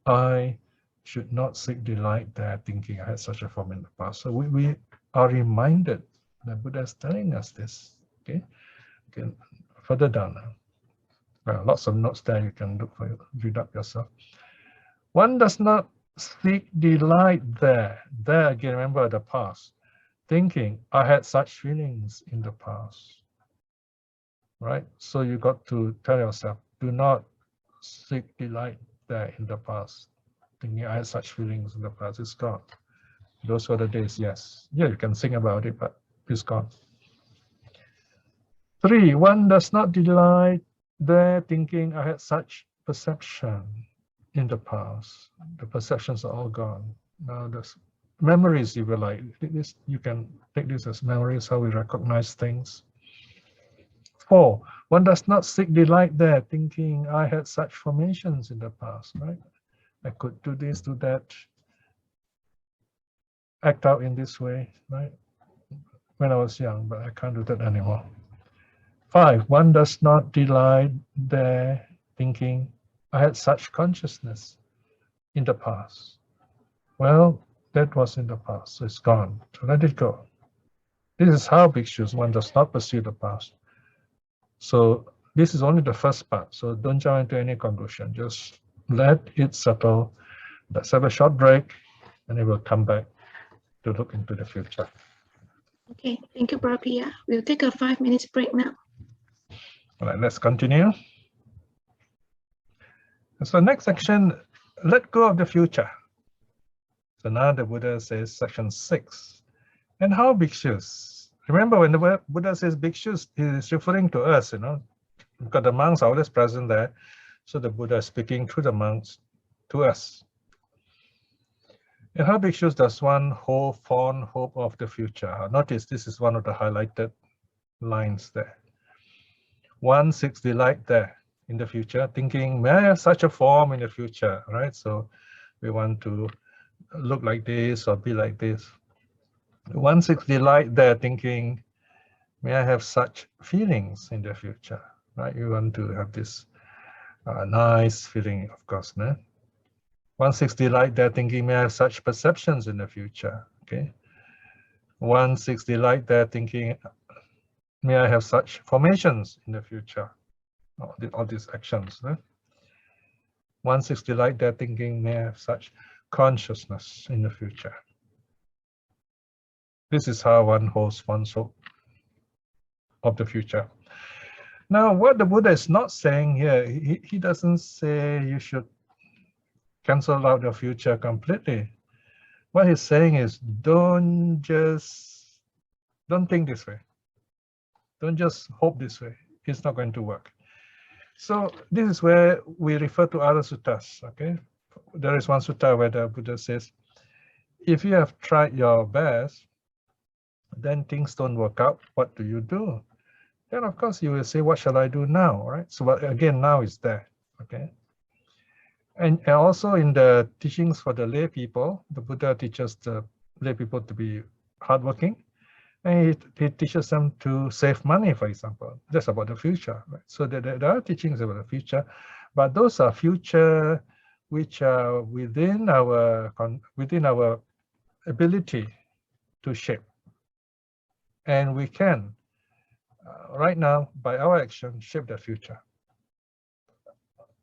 I should not seek delight there, thinking I had such a form in the past. So we are reminded. The Buddha is telling us this. Okay, further down now. Well, lots of notes there you can look for, read up yourself. One does not seek delight there. There again, remember the past. Thinking I had such feelings in the past. Right? So you got to tell yourself, do not seek delight there in the past. Thinking I had such feelings in the past. It's gone. Those were the days, yes. Yeah, you can sing about it, but it's gone. 3, one does not delight there, thinking I had such perception in the past. The perceptions are all gone. Now there's memories, if you like. This, you can take this as memories, how we recognize things. 4, one does not seek delight there, thinking I had such formations in the past, right? I could do this, do that, act out in this way, right? When I was young, but I can't do that anymore. 5, one does not delight there, thinking I had such consciousness in the past. Well, that was in the past, so it's gone. So let it go. This is how bhikshus, one does not pursue the past. So this is only the first part. So don't jump into any conclusion. Just let it settle. Let's have a short break, and it will come back to look into the future. Okay, thank you, Brother Piya. We'll take a 5 minutes break now. All right, let's continue. So next section, let go of the future. So now the Buddha says section 6. And how bhikshus? Remember, when the Buddha says bhikshus, he is referring to us, you know, because the monks are always present there. So the Buddha is speaking through the monks to us. And how bhikshus does one hold fond hope of the future? Notice this is one of the highlighted lines there. One seeks delight there in the future, thinking, may I have such a form in the future, right? So we want to look like this or be like this. One seeks delight there, thinking, may I have such feelings in the future, right? You want to have this Nice feeling, of course. No? One seeks delight there, thinking, may I have such perceptions in the future. Okay. One seeks delight there, thinking, may I have such formations in the future. All these actions. No? One seeks delight there, thinking, may I have such consciousness in the future. This is how one holds one's hope of the future. Now, what the Buddha is not saying here, he doesn't say you should cancel out your future completely. What he's saying is don't think this way. Don't just hope this way. It's not going to work. So this is where we refer to other suttas. Okay, there is one sutta where the Buddha says, if you have tried your best, then things don't work out. What do you do? Then of course you will say, what shall I do now? Right? So but again, now is there. Okay. And also in the teachings for the lay people, the Buddha teaches the lay people to be hardworking, and he teaches them to save money, for example. That's about the future, right? So there are teachings about the future, but those are future which are within our ability to shape, and we can right now by our action shape the future.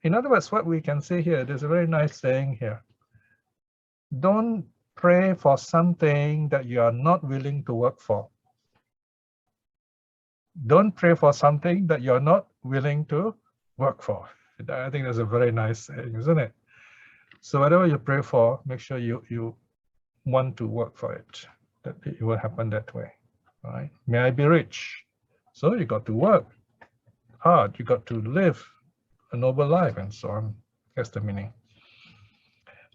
In other words, what we can say here, there's a very nice saying here. Don't pray for something that you are not willing to work for. Don't pray for something that you're not willing to work for. I think that's a very nice saying, isn't it? So whatever you pray for, make sure you want to work for it, that it will happen that way. Right? May I be rich. So you got to work hard, you got to live a noble life, and so on. That's the meaning.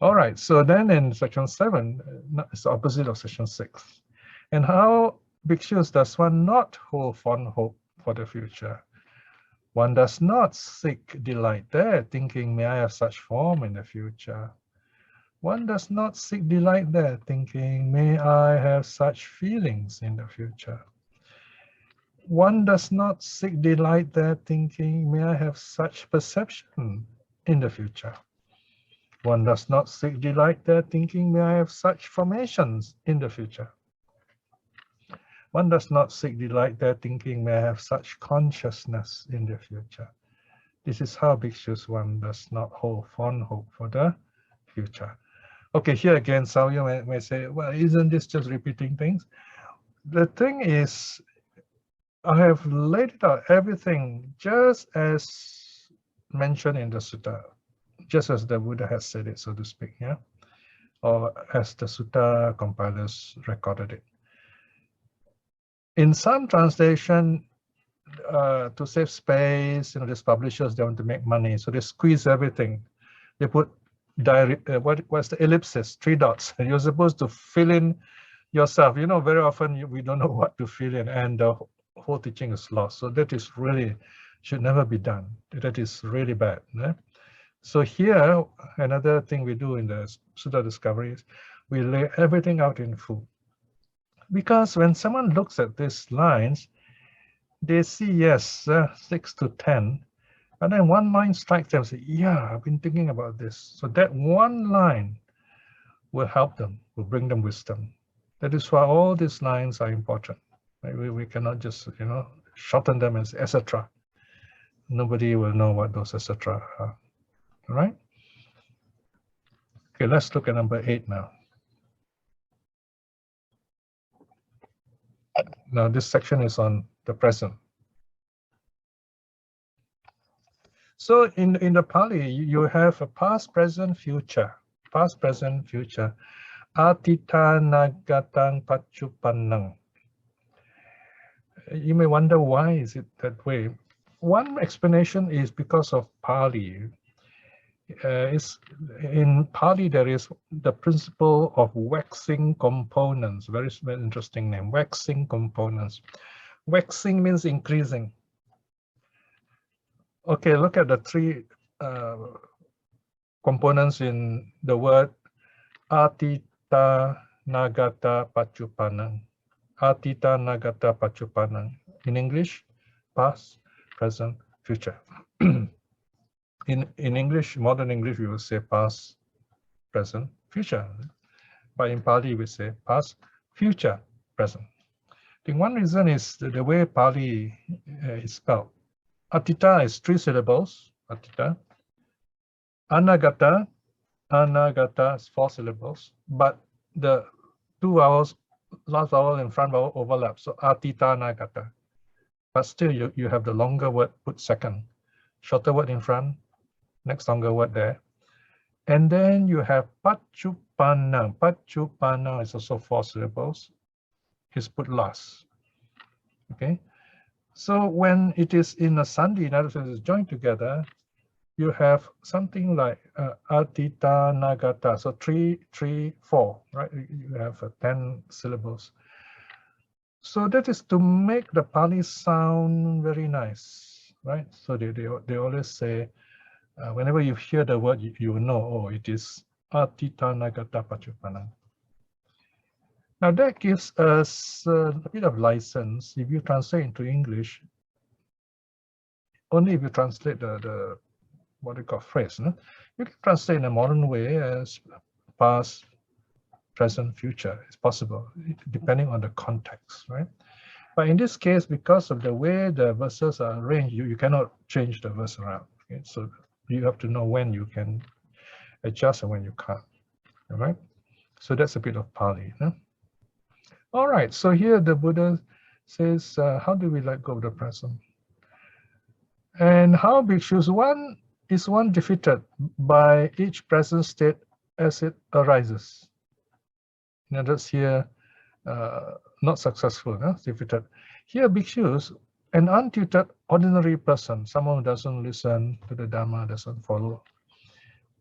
All right, so then in section 7, it's the opposite of section 6. And how bhikshus does one not hold fond hope for the future? One does not seek delight there, thinking, may I have such form in the future. One does not seek delight there, thinking, may I have such feelings in the future. One does not seek delight there, thinking, may I have such perception in the future. One does not seek delight there, thinking, may I have such formations in the future. One does not seek delight there, thinking, may I have such consciousness in the future. This is how bhikshus one does not hold fond hope for the future. Okay, here again, some of you may say, well, isn't this just repeating things? The thing is, I have laid it out, everything just as mentioned in the sutta, just as the Buddha has said it, so to speak, yeah, or as the sutta compilers recorded it. In some translation, to save space, these publishers, they want to make money, so they squeeze everything. They put what's the ellipsis, 3 dots, and you're supposed to fill in yourself. Very often we don't know what to fill in, and the whole teaching is lost. So that is really, should never be done. That is really bad. So here, another thing we do in the Sutta Discovery is we lay everything out in full. Because when someone looks at these lines, they see, yes, 6 to 10, and then one line strikes them and say, yeah, I've been thinking about this. So that one line will help them, will bring them wisdom. That is why all these lines are important. We cannot just, shorten them as etc. Nobody will know what those etc. are. All right? Okay, let's look at number 8 now. Now this section is on the present. So in the Pali, you have a past, present, future. Past, present, future. Atita nagatang pachupannang. You may wonder why is it that way. One explanation is because of Pali. In Pali, there is the principle of waxing components. Very interesting name, waxing components. Waxing means increasing. Okay, look at the 3 components in the word Atita Nagata Pachupanang. Atita Nagata Pachupanang. In English, past, present, future. In English, modern English, we will say past, present, future. But in Pali, we say past, future, present. I think one reason is the way Pali is spelled. Atita is 3 syllables, atita. Anagata is 4 syllables, but the 2 vowels, last vowel and front vowel overlap. So atita nagata. But still, you have the longer word put second, shorter word in front, next longer word there. And then you have pachupanam. Pachupanam is also 4 syllables. Is put last. Okay. So when it is in a sandhi, in other words, it's joined together, you have something like atita nagata. So 3, 3, 4, right? You have 10 syllables. So that is to make the Pali sound very nice, right? So they always say, whenever you hear the word, you know, oh, it is atita nagata pachupanam. Now that gives us a bit of license. If you translate into English, only if you translate the what they call phrase, no? You can translate in a modern way as past, present, future. It's possible, depending on the context, right? But in this case, because of the way the verses are arranged, you cannot change the verse around. Okay? So you have to know when you can adjust and when you can't. All right? So that's a bit of Pali. No? All right. So here the Buddha says, how do we let go of the present? And how bhikshus is one defeated by each present state as it arises. In other words, here, not successful, no? Defeated. Here, bhikshus, an untutored ordinary person, someone who doesn't listen to the dhamma, doesn't follow.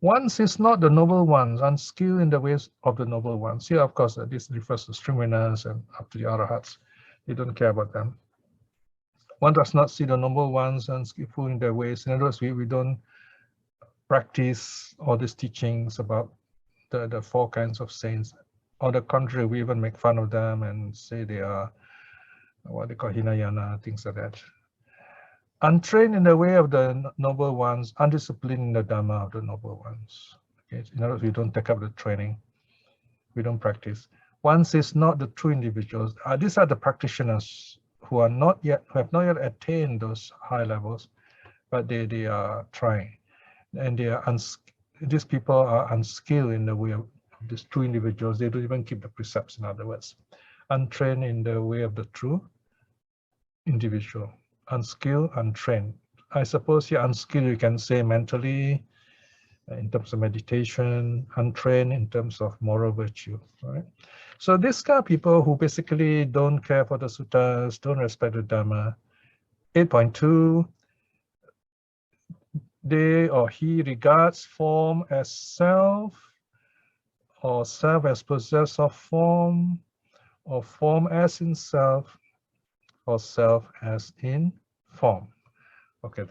Once is not the noble ones, unskilled in the ways of the noble ones. Here, of course, this refers to streamliners and up to the arahats. They don't care about them. One does not see the noble ones unskillful in their ways. In other words, we don't practice all these teachings about the 4 kinds of saints. On the contrary, we even make fun of them and say they are what they call hinayana, things like that. Untrained in the way of the noble ones, undisciplined in the dhamma of the noble ones. Okay? In other words, we don't take up the training. We don't practice. Once is not the true individuals. These are the practitioners who have not yet attained those high levels, but they are trying, and these people are unskilled in the way of these true individuals. They don't even keep the precepts. In other words, untrained in the way of the true individual, unskilled, untrained. I suppose here unskilled you can say mentally, in terms of meditation, untrained in terms of moral virtue, right? So these kind of people who basically don't care for the suttas, don't respect the dhamma. 8.2, they or he regards form as self, or self as possessed of form, or form as in self, or self as in form. Okay,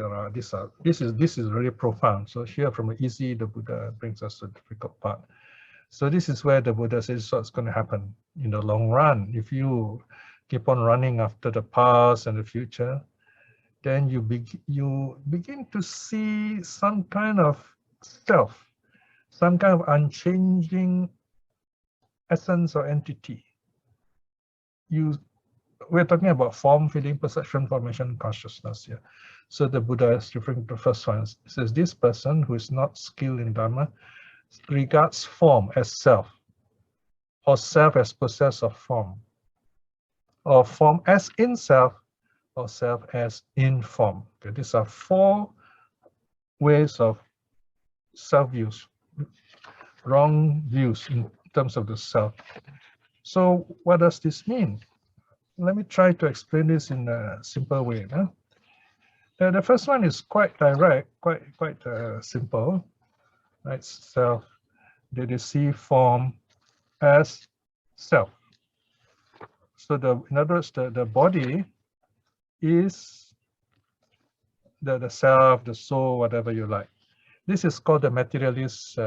this is really profound. So here from the easy, the Buddha brings us to the difficult part. So this is where the Buddha says what's going to happen in the long run. If you keep on running after the past and the future, then you begin to see some kind of self, some kind of unchanging essence or entity. We're talking about form, feeling, perception, formation, consciousness here. So the Buddha is referring to the first one. It says this person who is not skilled in dhamma regards form as self, or self as possessed of form, or form as in self, or self as in form. Okay, these are 4 ways of self-views, wrong views in terms of the self. So what does this mean? Let me try to explain this in a simple way. Huh? The first one is quite direct, quite simple. Right? Self, they see form as self. So in other words, the body is the self, the soul, whatever you like. This is called the materialist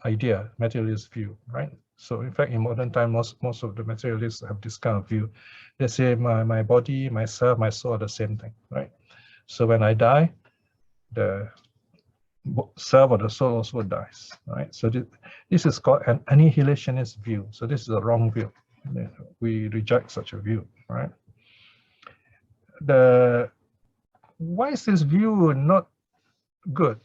idea, materialist view, right? So in fact, in modern time, most of the materialists have this kind of view. They say my body, myself, my soul are the same thing, right? So when I die, the self or the soul also dies, right? So this is called an annihilationist view. So this is a wrong view. We reject such a view, right? Why is this view not good?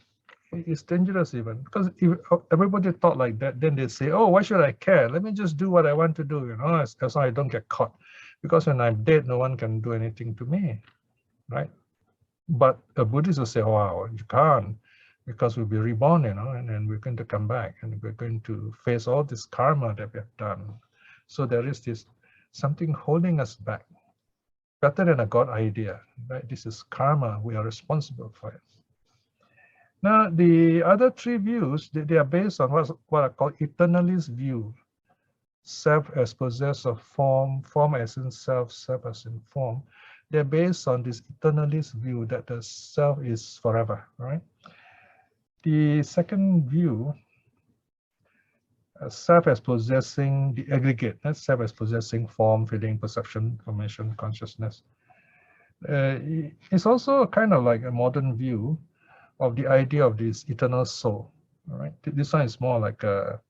It's dangerous even, because if everybody thought like that, then they say, oh, why should I care? Let me just do what I want to do, you know, as long as I don't get caught. Because when I'm dead, no one can do anything to me, right? But a Buddhist will say, wow, you can't, because we'll be reborn, you know, and then we're going to come back and we're going to face all this karma that we have done. So there is this something holding us back. Better than a God idea, right? This is karma. We are responsible for it. Now, the other three views, they are based on what I call eternalist view. Self as possessor of form, form as in self, self as in form. They're based on this eternalist view that the self is forever, right? The second view, self as possessing the aggregate, that's self as possessing form, feeling, perception, information, consciousness. It's also kind of like a modern view of the idea of this eternal soul. All right, this one is more like a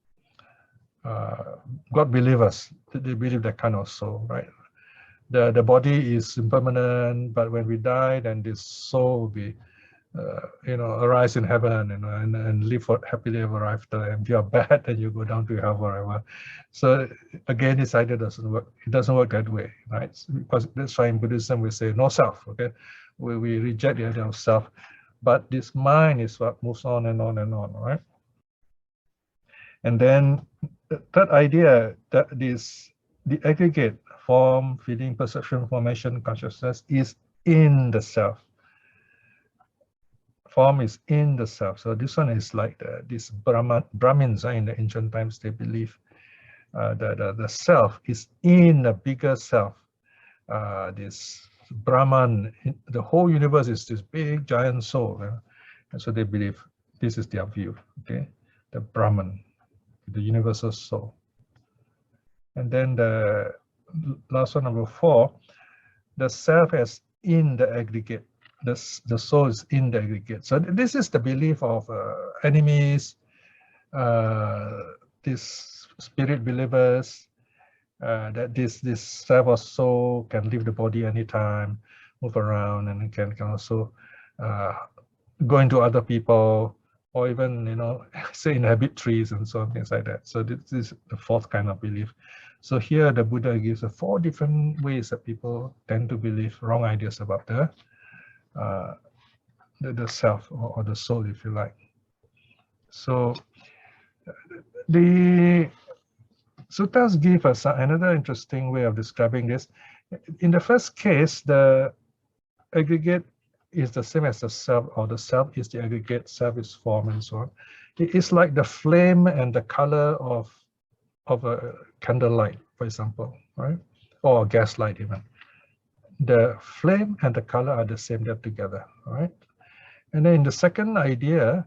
God believers. They believe that kind of soul, right? The body is impermanent, but when we die, then this soul will be, you know, arise in heaven, you know, and live for happily ever after. And if you are bad, then you go down to hell forever. So again, this idea doesn't work. It doesn't work that way, right? Because that's why in Buddhism we say no self. Okay, we reject the idea of self. But this mind is what moves on and on and on, right? And then the third idea, that the aggregate form, feeling, perception, formation, consciousness is in the self. Form is in the self. So this one is like these Brahmins in the ancient times, they believe the self is in a bigger self. This Brahman, the whole universe is this big giant soul, and so they believe this is their view. Okay, the Brahman, the universal soul. And then the last one, number 4, the self as in the aggregate. The soul is in the aggregate. So this is the belief of enemies, these spirit believers, that this self or soul can leave the body anytime, move around, and it can also go into other people, or even, you know, say inhabit trees and so on, things like that. So this is the fourth kind of belief. So here the Buddha gives 4 different ways that people tend to believe wrong ideas about the self or the soul, if you like. So the suttas give us another interesting way of describing this. In the first case, the aggregate is the same as the self, or the self is the aggregate, self is form, and so on. It's like the flame and the color of a candlelight, for example, right? Or a gas light even. The flame and the color are the same, they're together, right? And then in the second idea,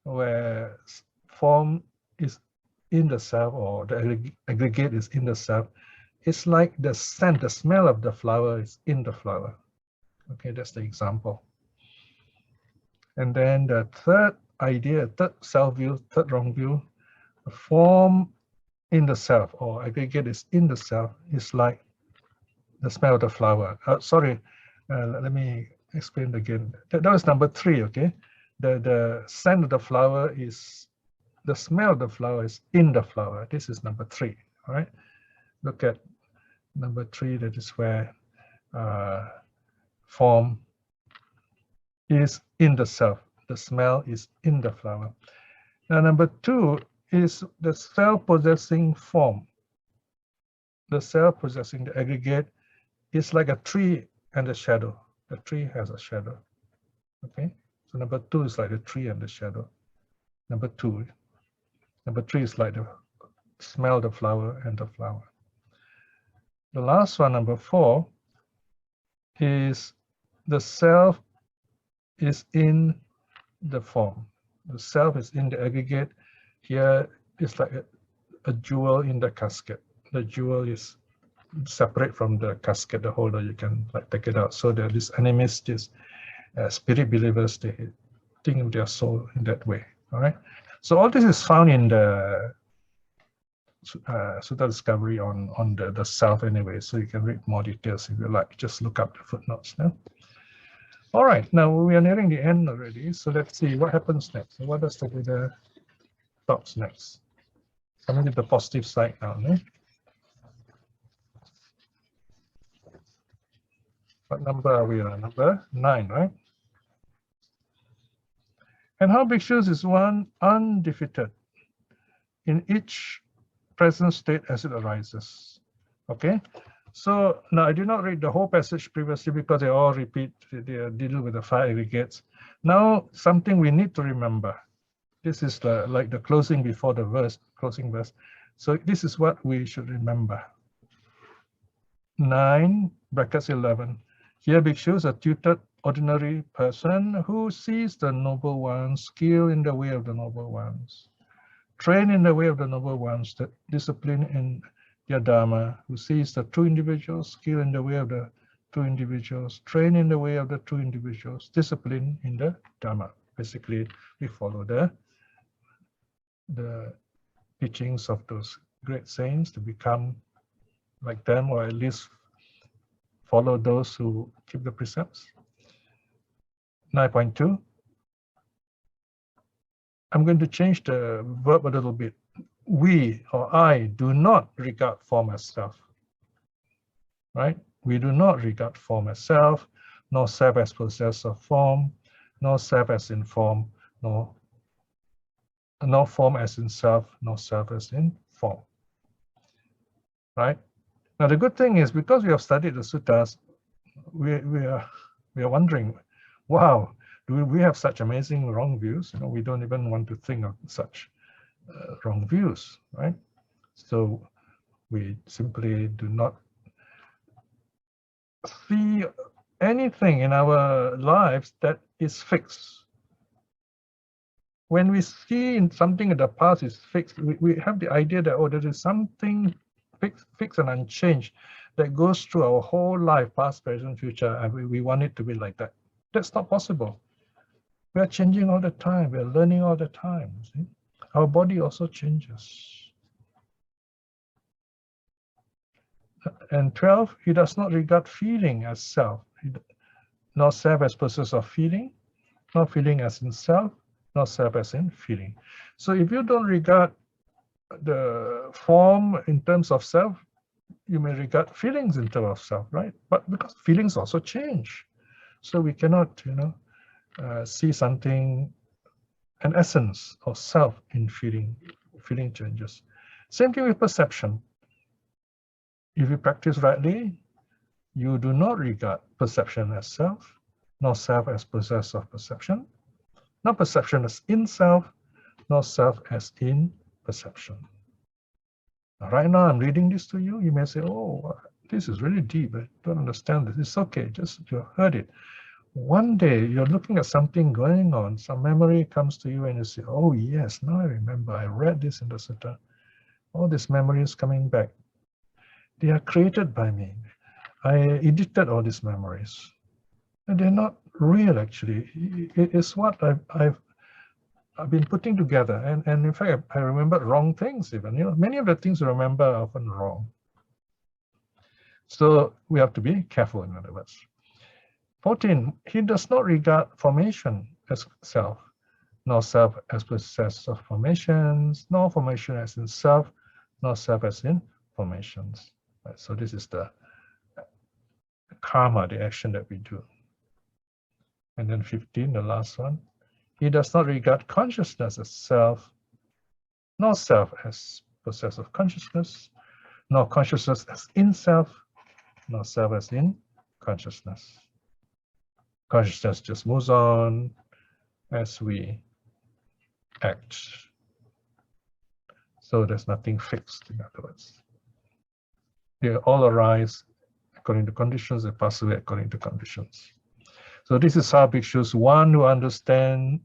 where form is in the self, or the aggregate is in the self, it's like the scent, the smell of the flower is in the flower. Okay, that's the example. And then the third idea, third self view, third wrong view, the form in the self, or aggregate is in the self, is like the smell of the flower. Sorry, let me explain again. That was number 3, okay? The scent of the flower is, the smell of the flower is in the flower. This is number 3, all right? Look at number 3, that is where form is in the self. The smell is in the flower. Now, number 2 is the self-possessing form. The self-possessing, the aggregate, is like a tree and a shadow. The tree has a shadow. Okay, so number 2 is like the tree and the shadow. Number 2. Number 3 is like the smell the flower and the flower. The last one, number 4, is the self is in the form. The self is in the aggregate. Here is like a jewel in the casket. The jewel is separate from the casket, the holder. You can like take it out. So there is enemies, this spirit believers, they think of their soul in that way. All right. So all this is found in the Sutta Discovery on the self anyway. So you can read more details if you like. Just look up the footnotes now. All right. Now we are nearing the end already. So let's see what happens next. What does the Buddha talks next? Coming to the positive side now. No? What number are we on? Number 9, right? And how bhikshus is one undefeated in each present state as it arises. Okay, so now I did not read the whole passage previously because they all repeat, they deal with the 5 aggregates. Now something we need to remember. This is like the closing before the verse, closing verse. So this is what we should remember. 9 brackets 11. Here bhikshus a tutored ordinary person who sees the noble ones, skill in the way of the noble ones, train in the way of the noble ones, that discipline in their dhamma, who sees the true individuals, skill in the way of the true individuals, train in the way of the true individuals, discipline in the dhamma. Basically, we follow the teachings of those great saints to become like them, or at least follow those who keep the precepts. 9.2. I'm going to change the verb a little bit. We or I do not regard form as self, right? We do not regard form as self, nor self as possessor of form, nor self as in form, nor form as in self, nor self as in form, right? Now the good thing is, because we have studied the suttas, we are wondering, wow, do we have such amazing wrong views? You know, we don't even want to think of such wrong views, right? So we simply do not see anything in our lives that is fixed. When we see something in the past is fixed, we have the idea that, oh, there is something fixed and unchanged that goes through our whole life, past, present, future, and we want it to be like that. That's not possible. We are changing all the time. We are learning all the time. See? Our body also changes. And 12, he does not regard feeling as self, nor self as possessor of feeling, nor feeling as in self, nor self as in feeling. So if you don't regard the form in terms of self, you may regard feelings in terms of self, right? But because feelings also change, so we cannot, see something, an essence of self in feeling. Feeling changes. Same thing with perception. If you practice rightly, you do not regard perception as self, nor self as possessor of perception, nor perception as in self, nor self as in perception. Now, right now, I'm reading this to you. You may say, oh, this is really deep. I don't understand this. It's okay. Just you heard it. One day, you're looking at something going on. Some memory comes to you and you say, oh, yes, now I remember. I read this in the sutta. All these memories coming back. They are created by me. I edited all these memories. And they're not real, actually. It is what I've been putting together, and in fact, I remember wrong things even. Many of the things I remember are often wrong. So we have to be careful, in other words. 14, he does not regard formation as self, nor self as possessor of formations, nor formation as in self, nor self as in formations. Right? So this is the karma, the action that we do. And then 15, the last one. He does not regard consciousness as self, nor self as possessor of consciousness, nor consciousness as in self, nor self as in consciousness. Consciousness just moves on as we act. So there's nothing fixed, in other words. They all arise according to conditions, they pass away according to conditions. So this is how bhikshus, one who understand,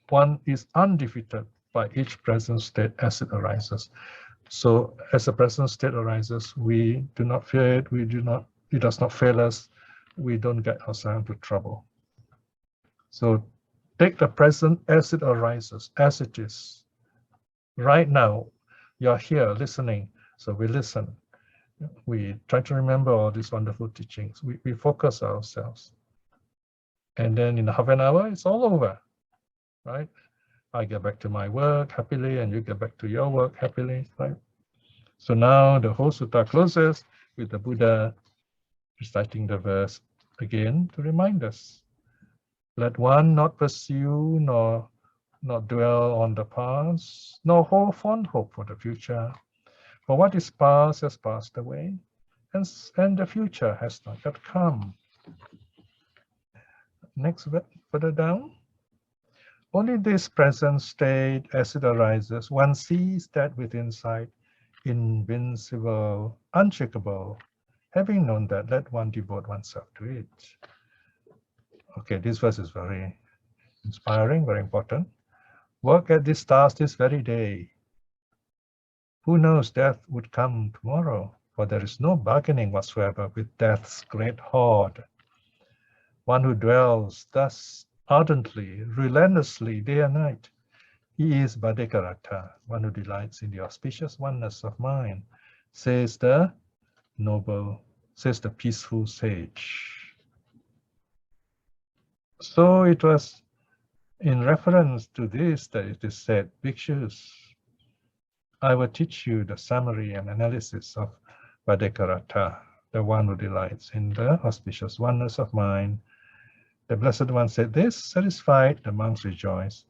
one is undefeated by each present state as it arises. So as the present state arises, we do not fear it, it does not fail us, we don't get ourselves into trouble. So Take the present as it arises, as it is. Right now, you're here listening, so we listen. We try to remember all these wonderful teachings. We focus ourselves. And then in half an hour, it's all over, right? I get back to my work happily, and you get back to your work happily, right? So now the whole sutta closes with the Buddha reciting the verse again to remind us. Let one not pursue nor not dwell on the past, nor hold fond hope for the future. For what is past has passed away, and the future has not yet come. Next, further down. Only this present state as it arises, one sees that within sight, invincible, unshakable. Having known that, let one devote oneself to it. Okay, this verse is very inspiring, very important. Work at this task this very day. Who knows, death would come tomorrow, for there is no bargaining whatsoever with death's great horde. One who dwells thus ardently, relentlessly, day and night, he is Bhaddekaratta, one who delights in the auspicious oneness of mind, says the peaceful sage. So it was in reference to this that it is said, Bhikshus, I will teach you the summary and analysis of Bhaddekaratta, the one who delights in the auspicious oneness of mind. The Blessed One said this, satisfied, the monks rejoice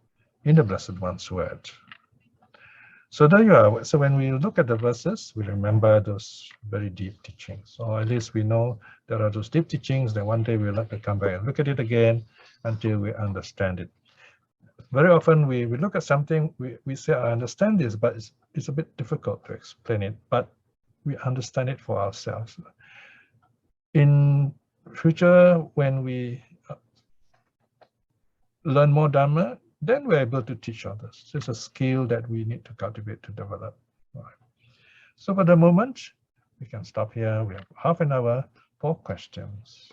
in the Blessed One's word. So there you are. So when we look at the verses, we remember those very deep teachings. Or at least we know there are those deep teachings that one day we'll like to come back and look at it again until we understand it. Very often we look at something, we say, I understand this, but it's a bit difficult to explain it, but we understand it for ourselves. In future, when we learn more Dhamma, then we're able to teach others. It's a skill that we need to cultivate, to develop. Right. So for the moment, we can stop here. We have half an hour for questions.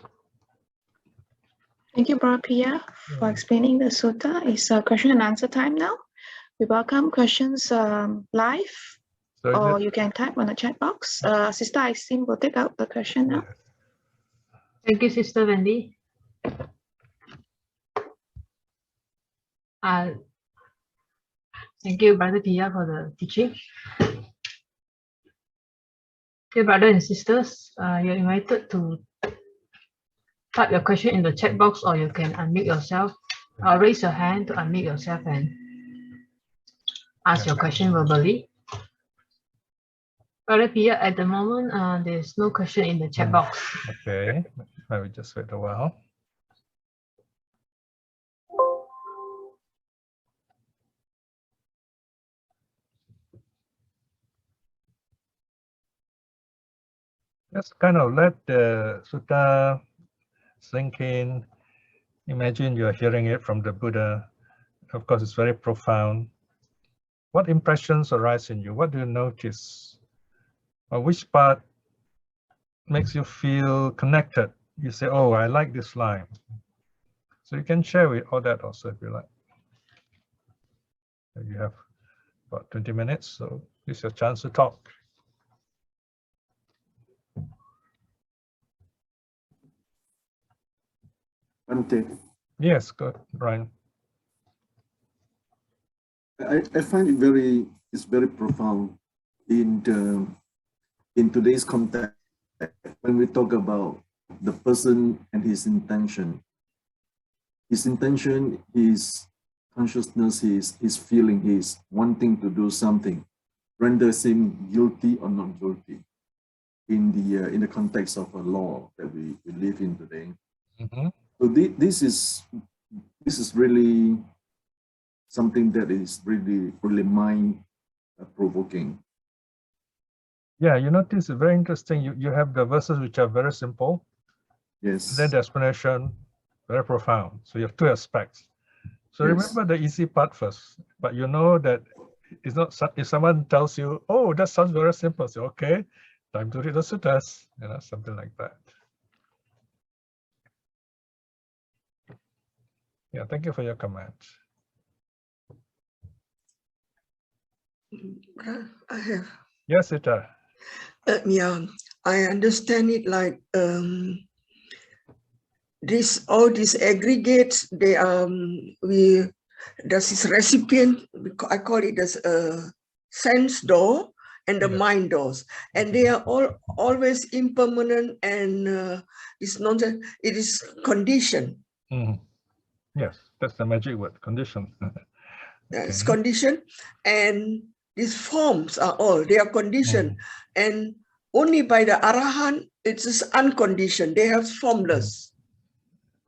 Thank you, Brother Piya, for explaining the sutta. It's a question and answer time now. We welcome questions live, or you can type on the chat box. Sister Isim will take out the question now. Thank you, Sister Wendy. Thank you, Brother Piya, for the teaching. Dear brothers and sisters, you're invited to type your question in the chat box, or you can unmute yourself, or raise your hand to unmute yourself and ask your question verbally. Brother Piya, at the moment, there's no question in the chat box. Okay, I will just wait a while. Just kind of let the sutta sink in. Imagine you're hearing it from the Buddha. Of course, it's very profound. What impressions arise in you? What do you notice? Or which part makes you feel connected? You say, oh, I like this line. So you can share with all that also if you like. You have about 20 minutes, so this is your chance to talk. Yes, good, Ryan. I find it it's very profound in today's context when we talk about the person and his intention. His intention, his consciousness, his feeling, his wanting to do something renders him guilty or not guilty in the context of a law that we live in today. Mm-hmm. So this is really something that is really mind provoking. Yeah, you notice it's very interesting. You have the verses which are very simple. Yes. Then the explanation very profound. So you have two aspects. So yes. Remember the easy part first. But you know that it's not. If someone tells you, "Oh, that sounds very simple," say, "Okay, time to read the suttas," something like that. Yeah, thank you for your comment. I have. Yes, Ita. Yeah, I understand it like all these aggregates. They there's this recipient. I call it as a sense door and the mind doors, and they are all always impermanent and it's not. It is conditioned. Yes, that's the magic word, condition. It's conditioned, and these forms are all, they are conditioned, and only by the Arahant, it is unconditioned. They have formless.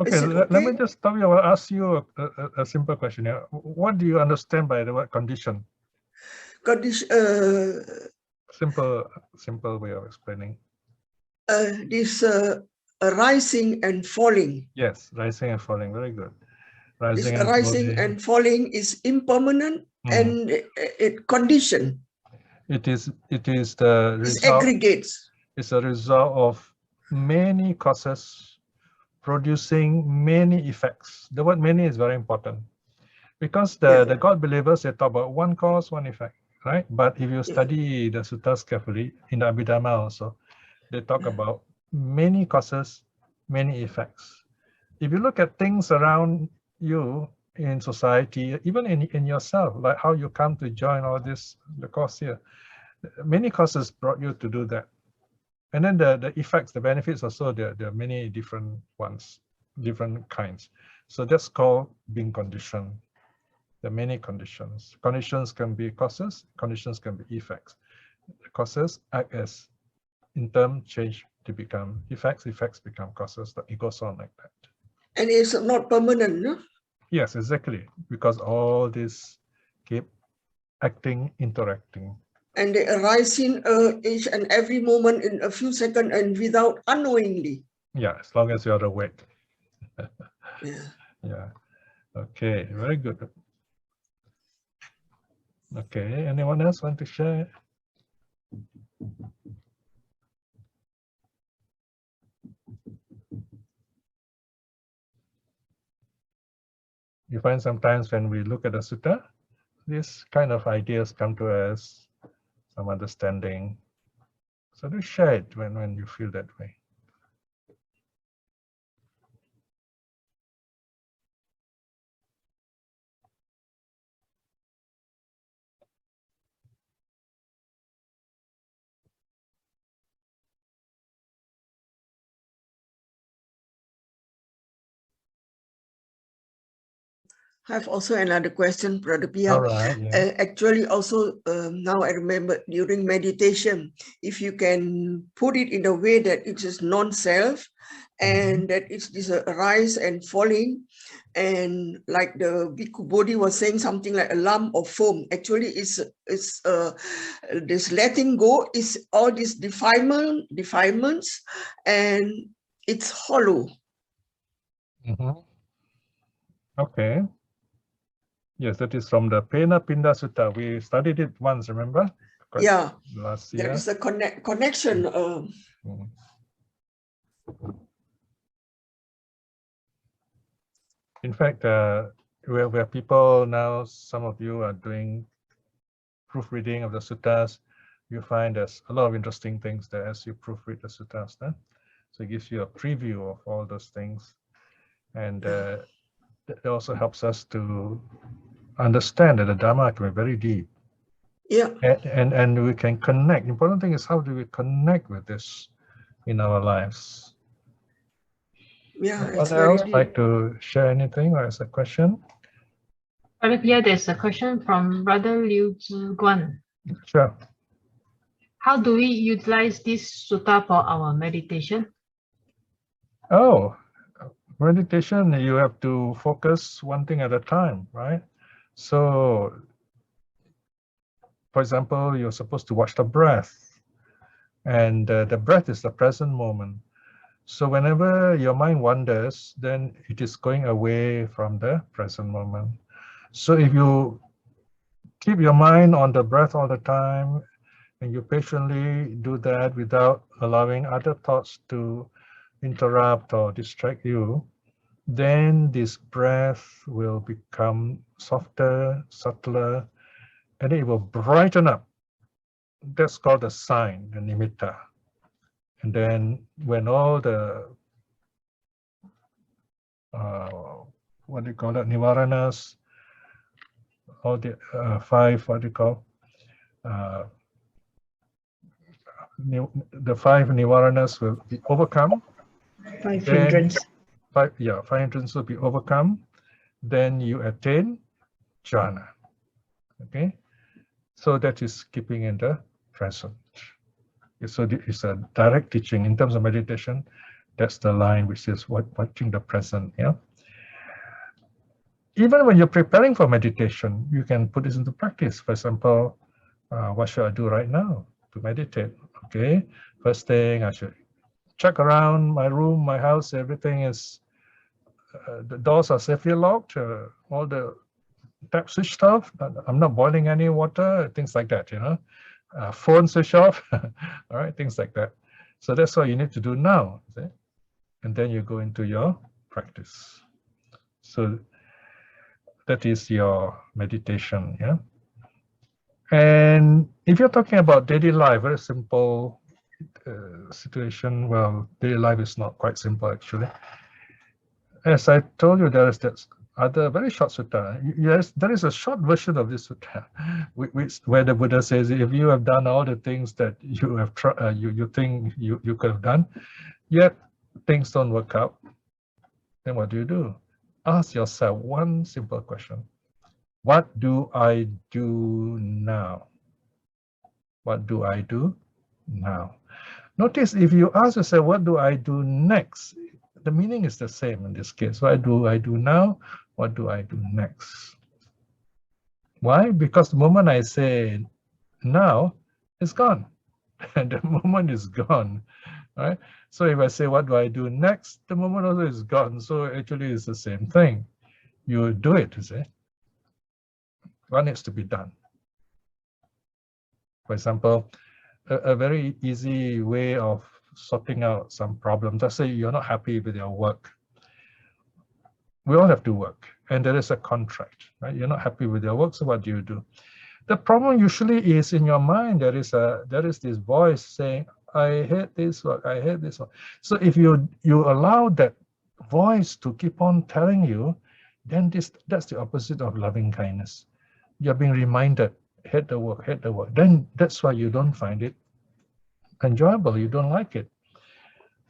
Okay, let me just stop you. I'll ask you a simple question here. What do you understand by the word condition? Condition. Simple way of explaining. This rising and falling. Yes, rising and falling. Very good. Rising and falling is impermanent and it conditioned. It is the result. It's aggregates. It's a result of many causes producing many effects. The word many is very important because the God believers, they talk about one cause, one effect, right? But if you study the suttas carefully, in the Abhidhamma also, they talk about many causes, many effects. If you look at things around you in society, even in yourself, like how you come to join all this, the course here, many causes brought you to do that. And then the effects, the benefits also, there are many different ones, different kinds. So that's called being conditioned. There are many conditions. Conditions can be causes, conditions can be effects. The causes act as, in term, change to become effects, effects become causes. It goes on like that. And it's not permanent, no? Yes, exactly. Because all this keep acting, interacting. And they arise in each and every moment in a few seconds and without unknowingly. Yeah, as long as you're awake. Yeah. Yeah. Okay, very good. Okay, anyone else want to share? You find sometimes when we look at the sutta, these kind of ideas come to us, some understanding. So do share it when you feel that way. I have also another question, Brother Piya. All right, yeah. Actually, also now I remember during meditation, if you can put it in a way that it is non-self and that it's this rise and falling, and like the Bhikkhu Bodhi was saying something like a lump of foam. Actually, it's this letting go is all these defilements, and it's hollow. Okay. Yes, that is from the Pena Pinda Sutta. We studied it once, remember? Last year. There is a connection. In fact, where people now, some of you are doing proofreading of the suttas, you find there's a lot of interesting things there as you proofread the suttas. So it gives you a preview of all those things. And it also helps us to understand that the Dhamma can be very deep. Yeah. And we can connect. The important thing is how do we connect with this in our lives? Yeah. Anyone else like to share anything or ask a question? Brother Piya, there's a question from Brother Liu Ziguan. Sure. How do we utilize this sutta for our meditation? Oh, meditation, you have to focus one thing at a time, right? So, for example, you're supposed to watch the breath, and the breath is the present moment. So whenever your mind wanders, then it is going away from the present moment. So if you keep your mind on the breath all the time, and you patiently do that without allowing other thoughts to interrupt or distract you, then this breath will become softer, subtler, and it will brighten up. That's called the sign, the nimitta. And then when all the what do you call it, nivaranas, all the five, what do you call, the five nivaranas will be overcome. Five hindrance. Five hindrances will be overcome. Then you attain jhana. Okay, so that is keeping in the present. So it's a direct teaching in terms of meditation. That's the line which is watching the present. Yeah. Even when you're preparing for meditation, you can put this into practice. For example, what should I do right now to meditate? Okay, first thing, I should check around my room, my house, everything is, the doors are safely locked, all the tap switched off, I'm not boiling any water, things like that, you know. Phone switch off, all right, things like that. So that's what you need to do now, see? And then you go into your practice. So that is your meditation, yeah. And if you're talking about daily life, very simple situation, well, daily life is not quite simple actually. As I told you, there is that other very short sutta. Yes, there is a short version of this sutta, where the Buddha says, if you have done all the things that you have you think you could have done, yet things don't work out, then what do? Ask yourself one simple question. What do I do now? What do I do now? Notice if you ask yourself, what do I do next? The meaning is the same in this case. What do I do now? What do I do next? Why? Because the moment I say now, it's gone. And the moment is gone, right? So if I say, what do I do next? The moment also is gone. So actually it's the same thing. You do it, you see. What needs to be done? For example, a very easy way of sorting out some problems. Let's say you're not happy with your work. We all have to work, and there is a contract, right? You're not happy with your work, so what do? The problem usually is in your mind. There is this voice saying, "I hate this work. I hate this work." So if you allow that voice to keep on telling you, then that's the opposite of loving kindness. You're being reminded, hate the work, hate the work. Then that's why you don't find it enjoyable. You don't like it.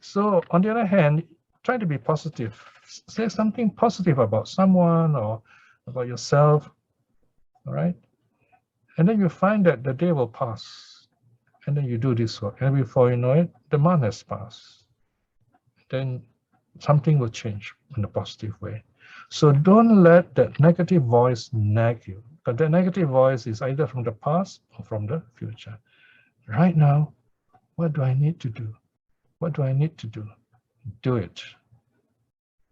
So on the other hand, try to be positive. Say something positive about someone or about yourself, all right? And then you find that the day will pass, and then you do this work, and before you know it, the month has passed. Then something will change in a positive way. So don't let that negative voice nag you, because that negative voice is either from the past or from the future. Right now, what do I need to do? What do I need to do? Do it.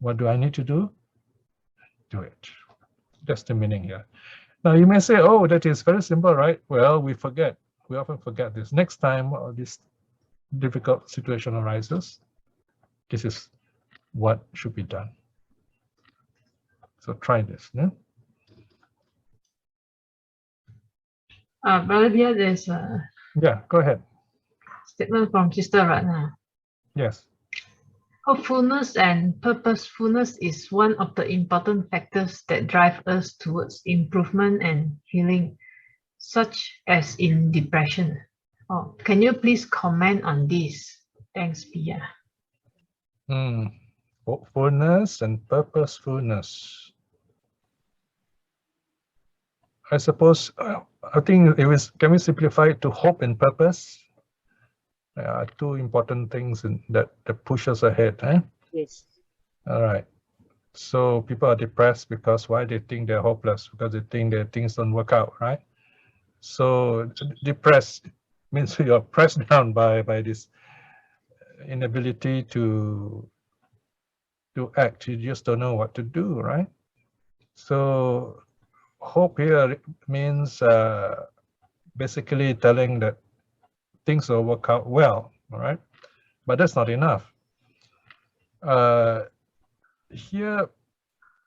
What do I need to do? Do it. That's the meaning here. Now you may say, oh, that is very simple, right? Well, we forget. We often forget this. Next time this difficult situation arises, this is what should be done. So try this. Yeah? Brother Piya, there's a go ahead. Statement from Sister Ratna. Yes. Hopefulness and purposefulness is one of the important factors that drive us towards improvement and healing, such as in depression. Oh, can you please comment on this? Thanks, Piya. Hopefulness and purposefulness. I suppose, I think it was, can we simplify it to hope and purpose? Two important things that push us ahead. Eh? Yes. All right. So people are depressed because why? They think they're hopeless, because they think that things don't work out, right? So depressed means you're pressed down by this inability to act. You just don't know what to do, right? So hope here means basically telling that things will work out well, all right? But that's not enough. here,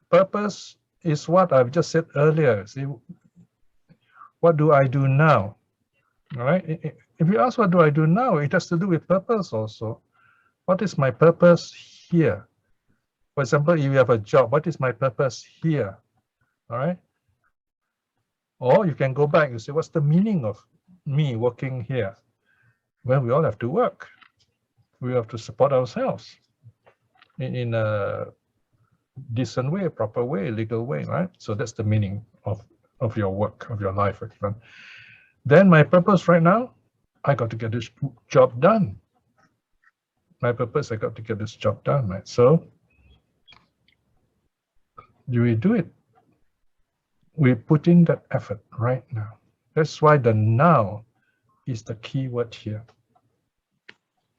purpose is what I've just said earlier. See, what do I do now? All right. If you ask what do I do now, it has to do with purpose also. What is my purpose here? For example, if you have a job, what is my purpose here? All right. Or you can go back and say, what's the meaning of me working here? Well, we all have to work. We have to support ourselves in a decent way, proper way, legal way, right? So that's the meaning of your work, of your life. Then my purpose right now, I got to get this job done. My purpose, I got to get this job done, right? So do we do it? We put in that effort right now. That's why the now is the key word here.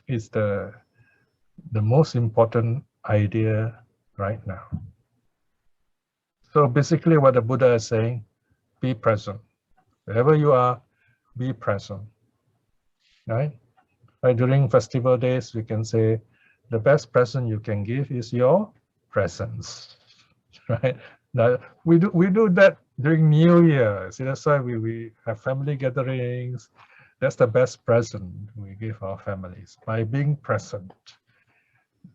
It's the most important idea right now. So basically what the Buddha is saying, be present. Wherever you are, be present, right? Like during festival days, we can say the best present you can give is your presence, right? Now, we do that during New Year. See, that's why we have family gatherings. That's the best present we give our families, by being present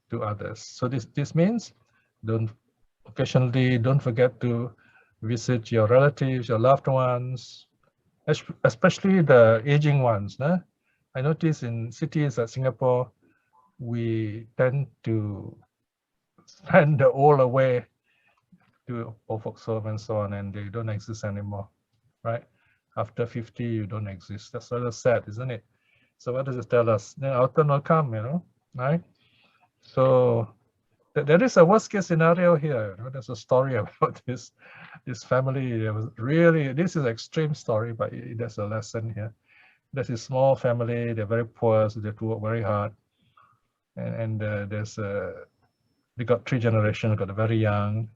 to others. So this means occasionally don't forget to visit your relatives, your loved ones, especially the aging ones. Nah? I notice in cities like Singapore, we tend to send the old away to old folks home and so on, and they don't exist anymore, right? After 50, you don't exist. That's sort of sad, isn't it? So what does it tell us? Then our turn will come, right? So there is a worst case scenario here. There's a story about this family. It was really, this is an extreme story, but there's a lesson here. There's a small family. They're very poor, so they have to work very hard. And they got 3 generations. They got the very young,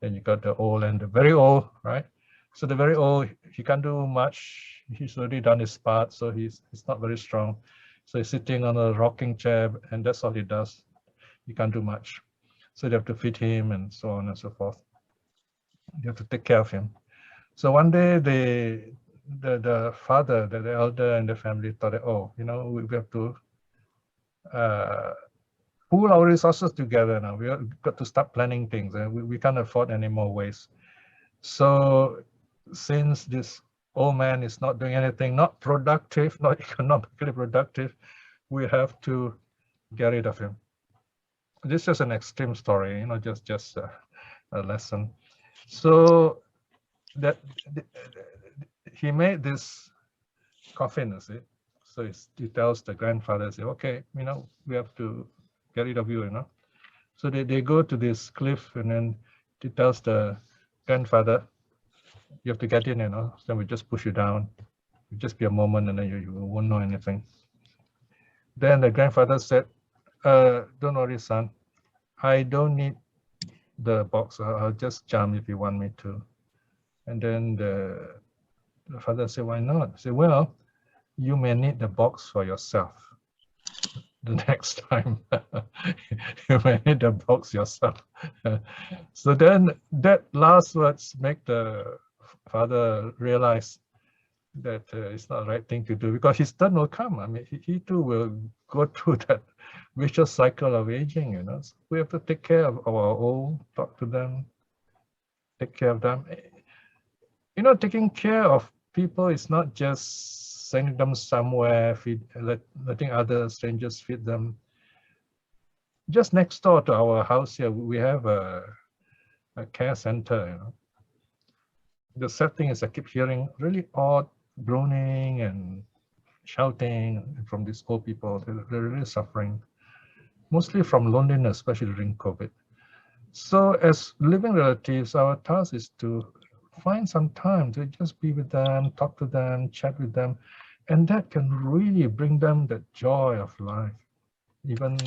then you got the old and the very old, right? So the very old, he can't do much. He's already done his part, so he's not very strong. So he's sitting on a rocking chair, and that's all he does. He can't do much. So they have to feed him and so on and so forth. You have to take care of him. So one day the father, the elder in the family thought, oh, we have to pool our resources together now. We have got to start planning things, and we can't afford any more waste. So since this old man is not doing anything, not productive, not economically productive, we have to get rid of him. This is an extreme story, just a lesson. So that he made this coffin, so he tells the grandfather, okay, we have to get rid of you, So they go to this cliff, and then he tells the grandfather, you have to get in, then we just push you down. It'll just be a moment, and then you won't know anything. Then the grandfather said, don't worry, son. I don't need the box. I'll just jump if you want me to. And then the father said, why not? I said, well, you may need the box for yourself the next time. You may need the box yourself. So then that last words make the father realize that it's not the right thing to do, because his turn will come. I mean, he too will go through that vicious cycle of aging, So we have to take care of our old, talk to them, take care of them. Taking care of people is not just sending them somewhere, letting other strangers feed them. Just next door to our house here, we have a care center, The sad thing is I keep hearing really odd groaning and shouting from these old people. They're really suffering, mostly from loneliness, especially during COVID. So as living relatives, our task is to find some time to just be with them, talk to them, chat with them, and that can really bring them the joy of life, even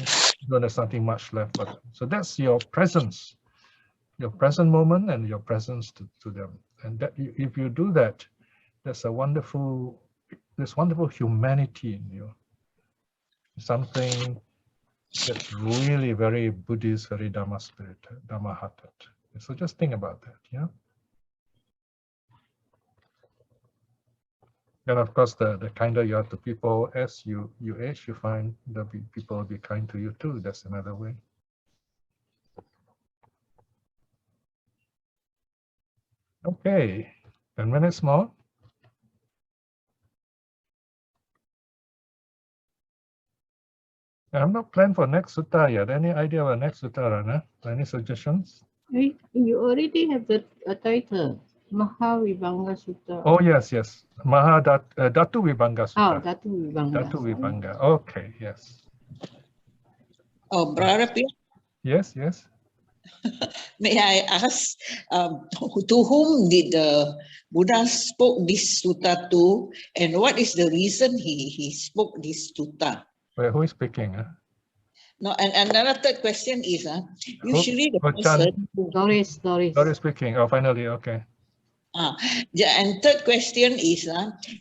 though there's nothing much left for them. So that's your presence, your present moment, and your presence to them. And that if you do that, there's wonderful humanity in you. Something that's really very Buddhist, very Dhamma spirit, Dhamma hearted. So just think about that, yeah. And of course, the kinder you are to people, as you age, you find the people will be kind to you too. That's another way. Okay, 10 minutes more. I'm not planned for next sutta yet. Any idea about next sutta, Rana? Any suggestions? You already have the title, Mahavibhanga Sutta. Oh, yes. Datu Vibhanga Sutta. Oh, Datu Vibhanga. Datu Vibhanga. Okay, yes. Oh, Brother Piya, Yes. may I ask, to whom did the Buddha spoke this sutta to, and what is the reason he spoke this sutta? Wait, who is speaking? No, and another third question is, usually the person who, Doris. Speaking. Oh, finally, okay. and third question is,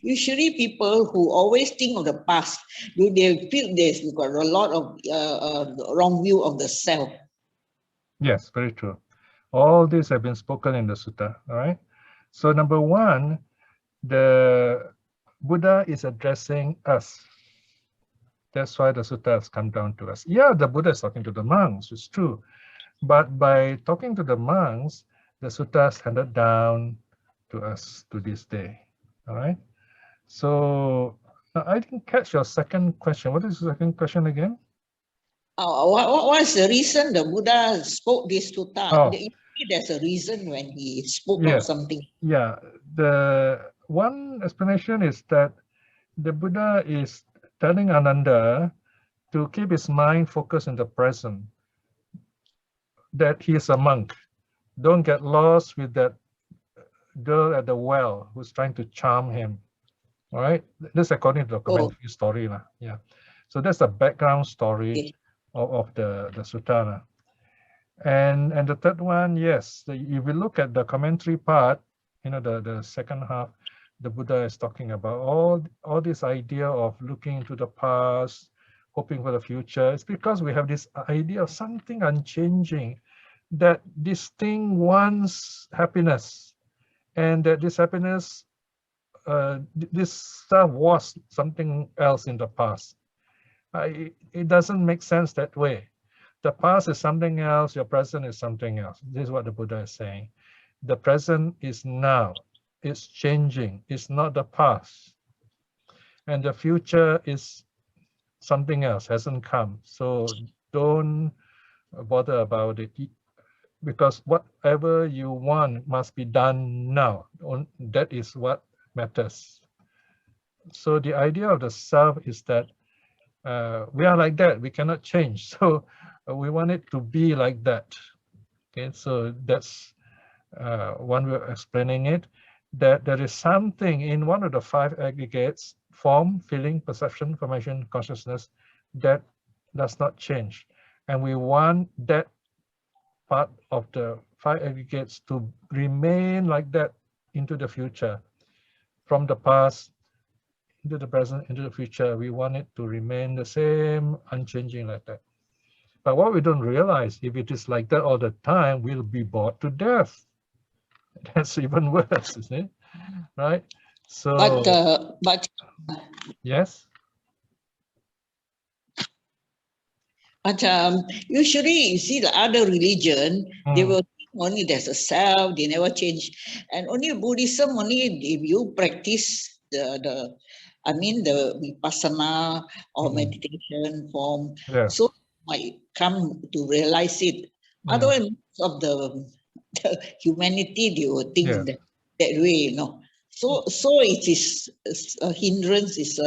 usually people who always think of the past, do they feel there's got a lot of wrong view of the self? Yes, very true. All these have been spoken in the sutta, all right? So number one, the Buddha is addressing us. That's why the sutta has come down to us. Yeah, the Buddha is talking to the monks, it's true. But by talking to the monks, the sutta is handed down to us to this day, all right? So I didn't catch your second question. What is the second question again? What is the reason the Buddha spoke this sutta? Oh. There's a reason when he spoke Yeah. of something. Yeah, the one explanation is that the Buddha is telling Ananda to keep his mind focused in the present, that he is a monk. Don't get lost with that girl at the well who's trying to charm him. All right, this according to the commentary story. Yeah, so that's the background story of the sutta. And the third one, yes, if we look at the commentary part, the second half, the Buddha is talking about all this idea of looking into the past, hoping for the future. It's because we have this idea of something unchanging, that this thing wants happiness, and that this happiness, this stuff was something else in the past. It doesn't make sense that way. The past is something else, your present is something else. This is what the Buddha is saying. The present is now, it's changing, it's not the past. And the future is something else, hasn't come. So don't bother about it, because whatever you want must be done now. That is what matters. So the idea of the self is that we are like that, we cannot change. So we want it to be like that. Okay, so that's one way of explaining it, that there is something in one of the five aggregates, form, feeling, perception, formation, consciousness, that does not change. And we want that part of the five aggregates to remain like that into the future. From the past, into the present, into the future, we want it to remain the same, unchanging like that. But what we don't realize, if it is like that all the time, we'll be bored to death. That's even worse, isn't it? Right? So, but yes. But usually, you see the other religion, they will think only there's a self, they never change. And only Buddhism, only if you practice the vipassana or meditation form, so might come to realize it. Otherwise, most of the humanity, they will think that way, So it is a hindrance, is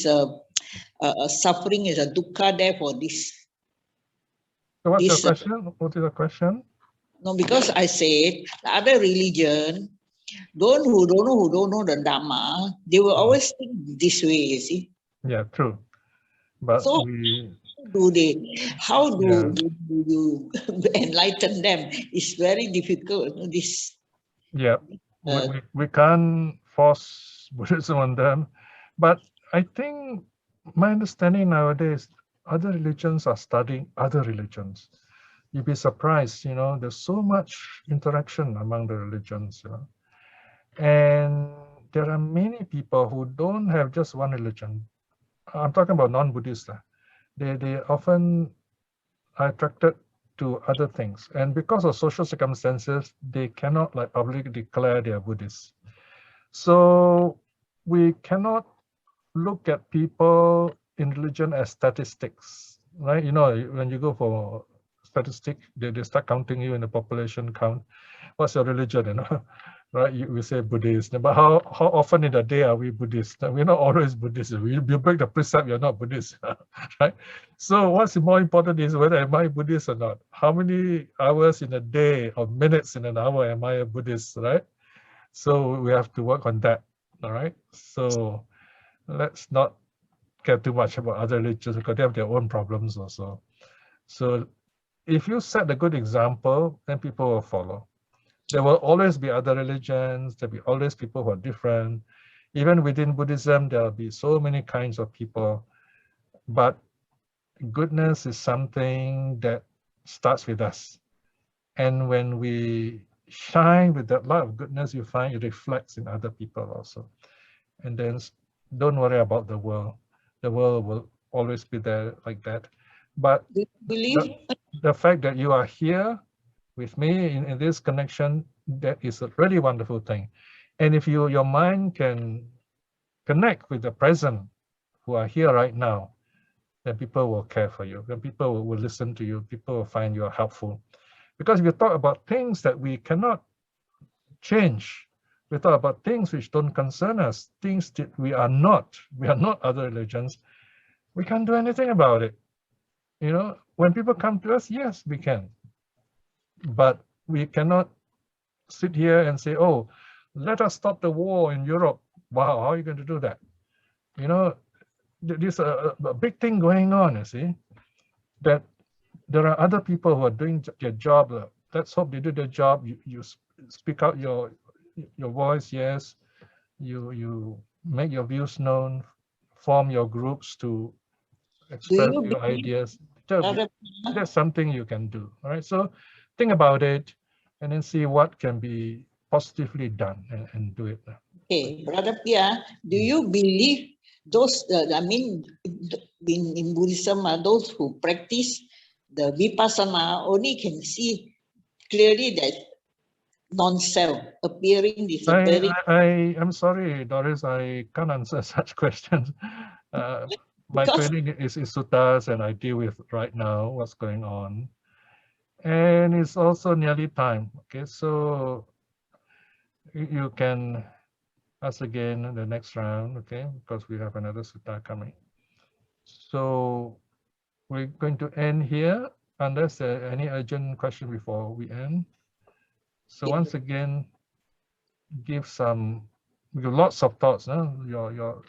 a suffering, is a dukkha there for this. So what's your question? What is the question? No, because I said the other religion, who don't know the dhamma, they will always think this way, you see. Yeah, true. But so how do you enlighten them? It's very difficult. This. Yeah, we can't force Buddhism on them, but I think my understanding nowadays, other religions are studying other religions. You'd be surprised, there's so much interaction among the religions, and there are many people who don't have just one religion. I'm talking about non-Buddhists. They often are attracted to other things, and because of social circumstances, they cannot like publicly declare they are Buddhists. So we cannot look at people in religion as statistics, right? When you go for statistic, they start counting you in the population count. What's your religion? Right? We say Buddhist, but how often in a day are we Buddhist? We're not always Buddhist. You break the precept, you're not Buddhist, right? So what's more important is whether am I Buddhist or not? How many hours in a day or minutes in an hour am I a Buddhist, right? So we have to work on that, all right? So let's not care too much about other religions because they have their own problems also. So if you set a good example, then people will follow. There will always be other religions. There'll be always people who are different. Even within Buddhism, there'll be so many kinds of people. But goodness is something that starts with us. And when we shine with that light of goodness, you find it reflects in other people also. And then don't worry about the world. The world will always be there like that. But the fact that you are here with me in this connection, that is a really wonderful thing. And if your mind can connect with the present who are here right now, then people will care for you. Then people will listen to you. People will find you helpful. Because if you talk about things that we cannot change, we talk about things which don't concern us, things that we are not other religions, we can't do anything about it. When people come to us, yes, we can. But we cannot sit here and say, oh, let us stop the war in Europe. Wow, how are you going to do that? There's a big thing going on, you see, that there are other people who are doing their job. Let's hope they do their job. You speak out your voice, yes. You make your views known, form your groups to express your ideas. That's something you can do. All right, so think about it and then see what can be positively done and do it. Okay, Brother Piya, do you believe those, in Buddhism, those who practice the Vipassana only can see clearly that non-self appearing, disappearing? I'm sorry, Doris, I can't answer such questions. My training is in suttas and I deal with right now what's going on. And it's also nearly time. Okay, so you can ask again in the next round, okay, because we have another sutta coming. So we're going to end here unless there are any urgent question before we end. So once again, give lots of thoughts, your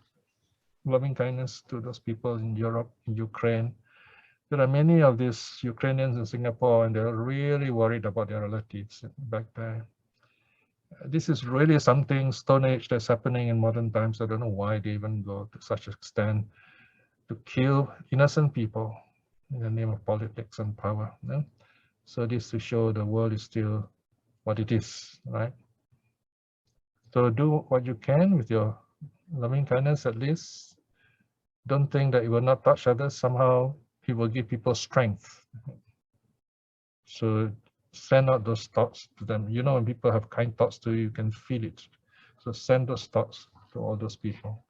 loving kindness to those people in Europe, in Ukraine. There are many of these Ukrainians in Singapore, and they're really worried about their relatives back there. This is really something Stone Age that's happening in modern times. I don't know why they even go to such an extent to kill innocent people in the name of politics and power. No? So this to show the world is still what it is, right? So do what you can with your loving kindness at least. Don't think that it will not touch others. Somehow it will give people strength. So send out those thoughts to them. When people have kind thoughts to you, you can feel it. So send those thoughts to all those people.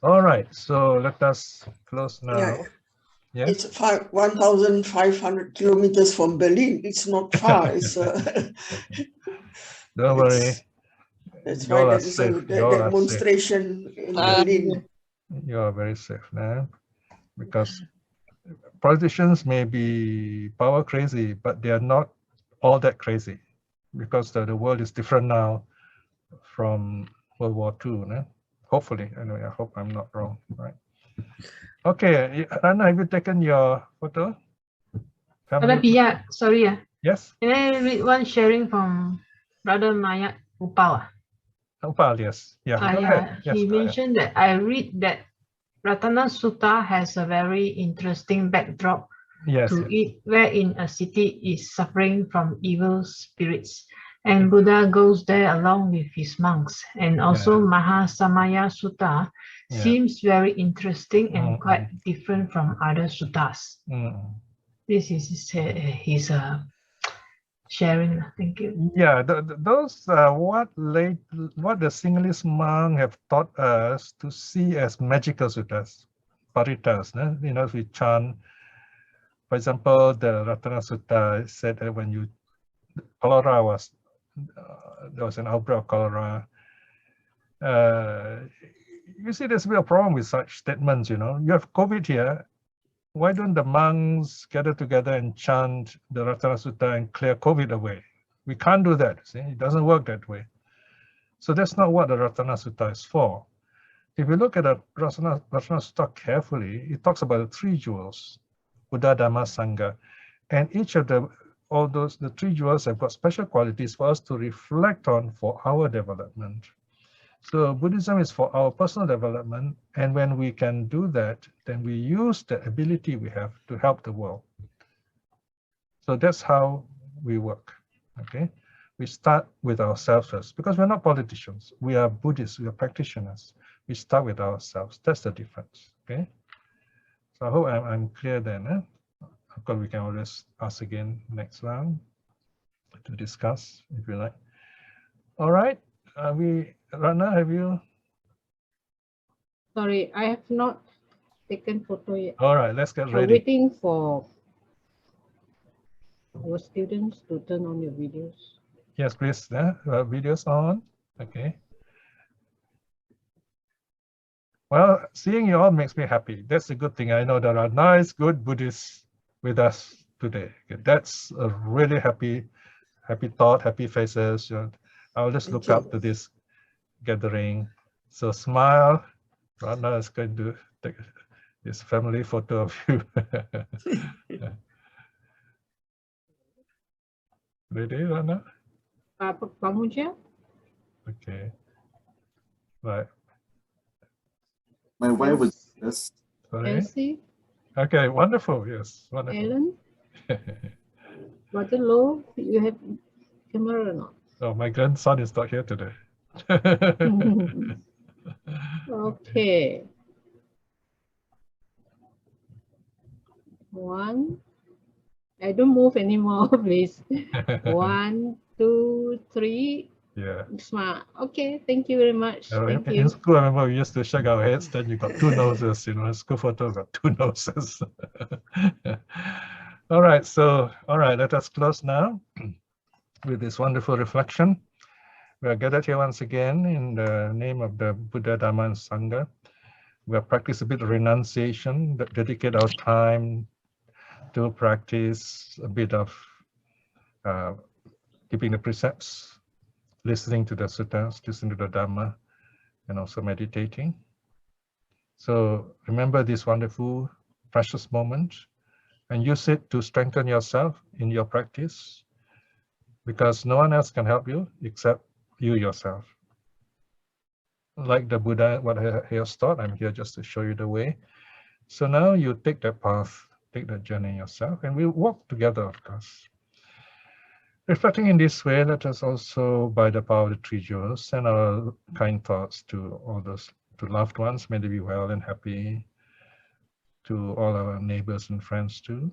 All right, so let us close now. Yeah. Yes? It's 1,500 kilometers from Berlin. It's not far. It's don't worry. That's why there is a demonstration in Berlin. You are very safe now, because politicians may be power crazy, but they are not all that crazy, because the world is different now from World War II. No? Hopefully, anyway, I hope I'm not wrong, right? Okay, Ratna, have you taken your photo? Brother Piya, sorry. Yes? Can I read one sharing from Brother Maya Upal? Upal, yes. Yeah. He mentioned that I read that Ratna Sutta has a very interesting backdrop to it, wherein a city is suffering from evil spirits, and Buddha goes there along with his monks. And also Mahasamaya Sutta seems very interesting and quite different from other suttas. This is his sharing. Thank you. Yeah, those what the Sinhalese monk have taught us to see as magical suttas, paritas. You know, if we chant, for example, the Ratana Sutta said that when cholera was there was an outbreak of cholera. You see, there's a real problem with such statements. You know, you have COVID here. Why don't the monks gather together and chant the Ratana Sutta and clear COVID away? We can't do that. See, it doesn't work that way. So that's not what the Ratana Sutta is for. If you look at the Ratana Sutta carefully, it talks about the three jewels, Buddha, Dhamma, Sangha, and each of the three jewels have got special qualities for us to reflect on for our development. So Buddhism is for our personal development, and when we can do that, then we use the ability we have to help the world. So that's how we work, okay? We start with ourselves first, because we're not politicians. We are Buddhists, we are practitioners. We start with ourselves. That's the difference, okay? So I hope I'm clear then. Of course, we can always ask again next round to discuss, if you like. All right. Ratna, have you? Sorry, I have not taken photo yet. All right, let's get ready. I'm waiting for our students to turn on your videos. Yes, please. Videos on. Okay. Well, seeing you all makes me happy. That's a good thing. I know there are nice, good Buddhists with us today. Okay. That's a really happy thought, happy faces. You know, I'll just look up to this gathering. So smile. Ratna is going to take this family photo of you. Ready, Ratna? Pamuja? Okay. Right. My wife was yes. Elsie? Okay, wonderful. Yes, wonderful. Ellen? Brother Low, you have camera or not? Oh, my grandson is not here today. Okay. 1. I don't move anymore, please. 1, 2, 3. Yeah. Smile. Okay, thank you very much. Thank you. In school, I remember we used to shake our heads, then you got two noses, you know, school photo got two noses. All right, let us close now with this wonderful reflection. We are gathered here once again in the name of the Buddha, Dhamma, and Sangha. We have practiced a bit of renunciation, dedicate our time to practice a bit of keeping the precepts, listening to the suttas, listening to the Dhamma, and also meditating. So remember this wonderful, precious moment and use it to strengthen yourself in your practice, because no one else can help you except you yourself. Like the Buddha, what he has taught, I'm here just to show you the way. So now you take that path, take that journey yourself, and we'll walk together, of course. Reflecting in this way, let us also, by the power of the three jewels, send our kind thoughts to all those, to loved ones, may they be well and happy, to all our neighbors and friends too,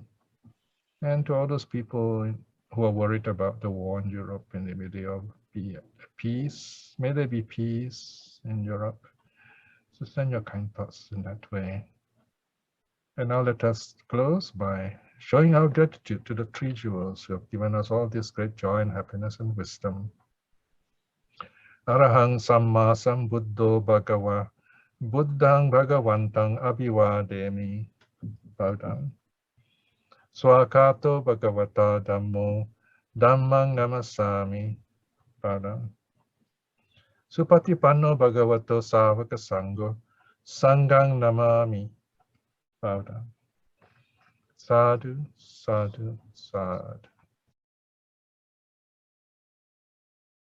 and to all those people who are worried about the war in Europe, and may they all be at peace. May there be peace in Europe. So send your kind thoughts in that way. And now let us close by showing our gratitude to the three jewels who have given us all this great joy and happiness and wisdom. Arahang Samma Sambuddho Bhagava Buddhang Bhagavantang Abhivademi. Bow down. Swakato Bhagavata Dhammo Dhammang Namasami. Bow down. Supatipanno Bhagavato Savaka Sangho Sanghang Namami. Bow down. Sadhu, sadhu, sadhu.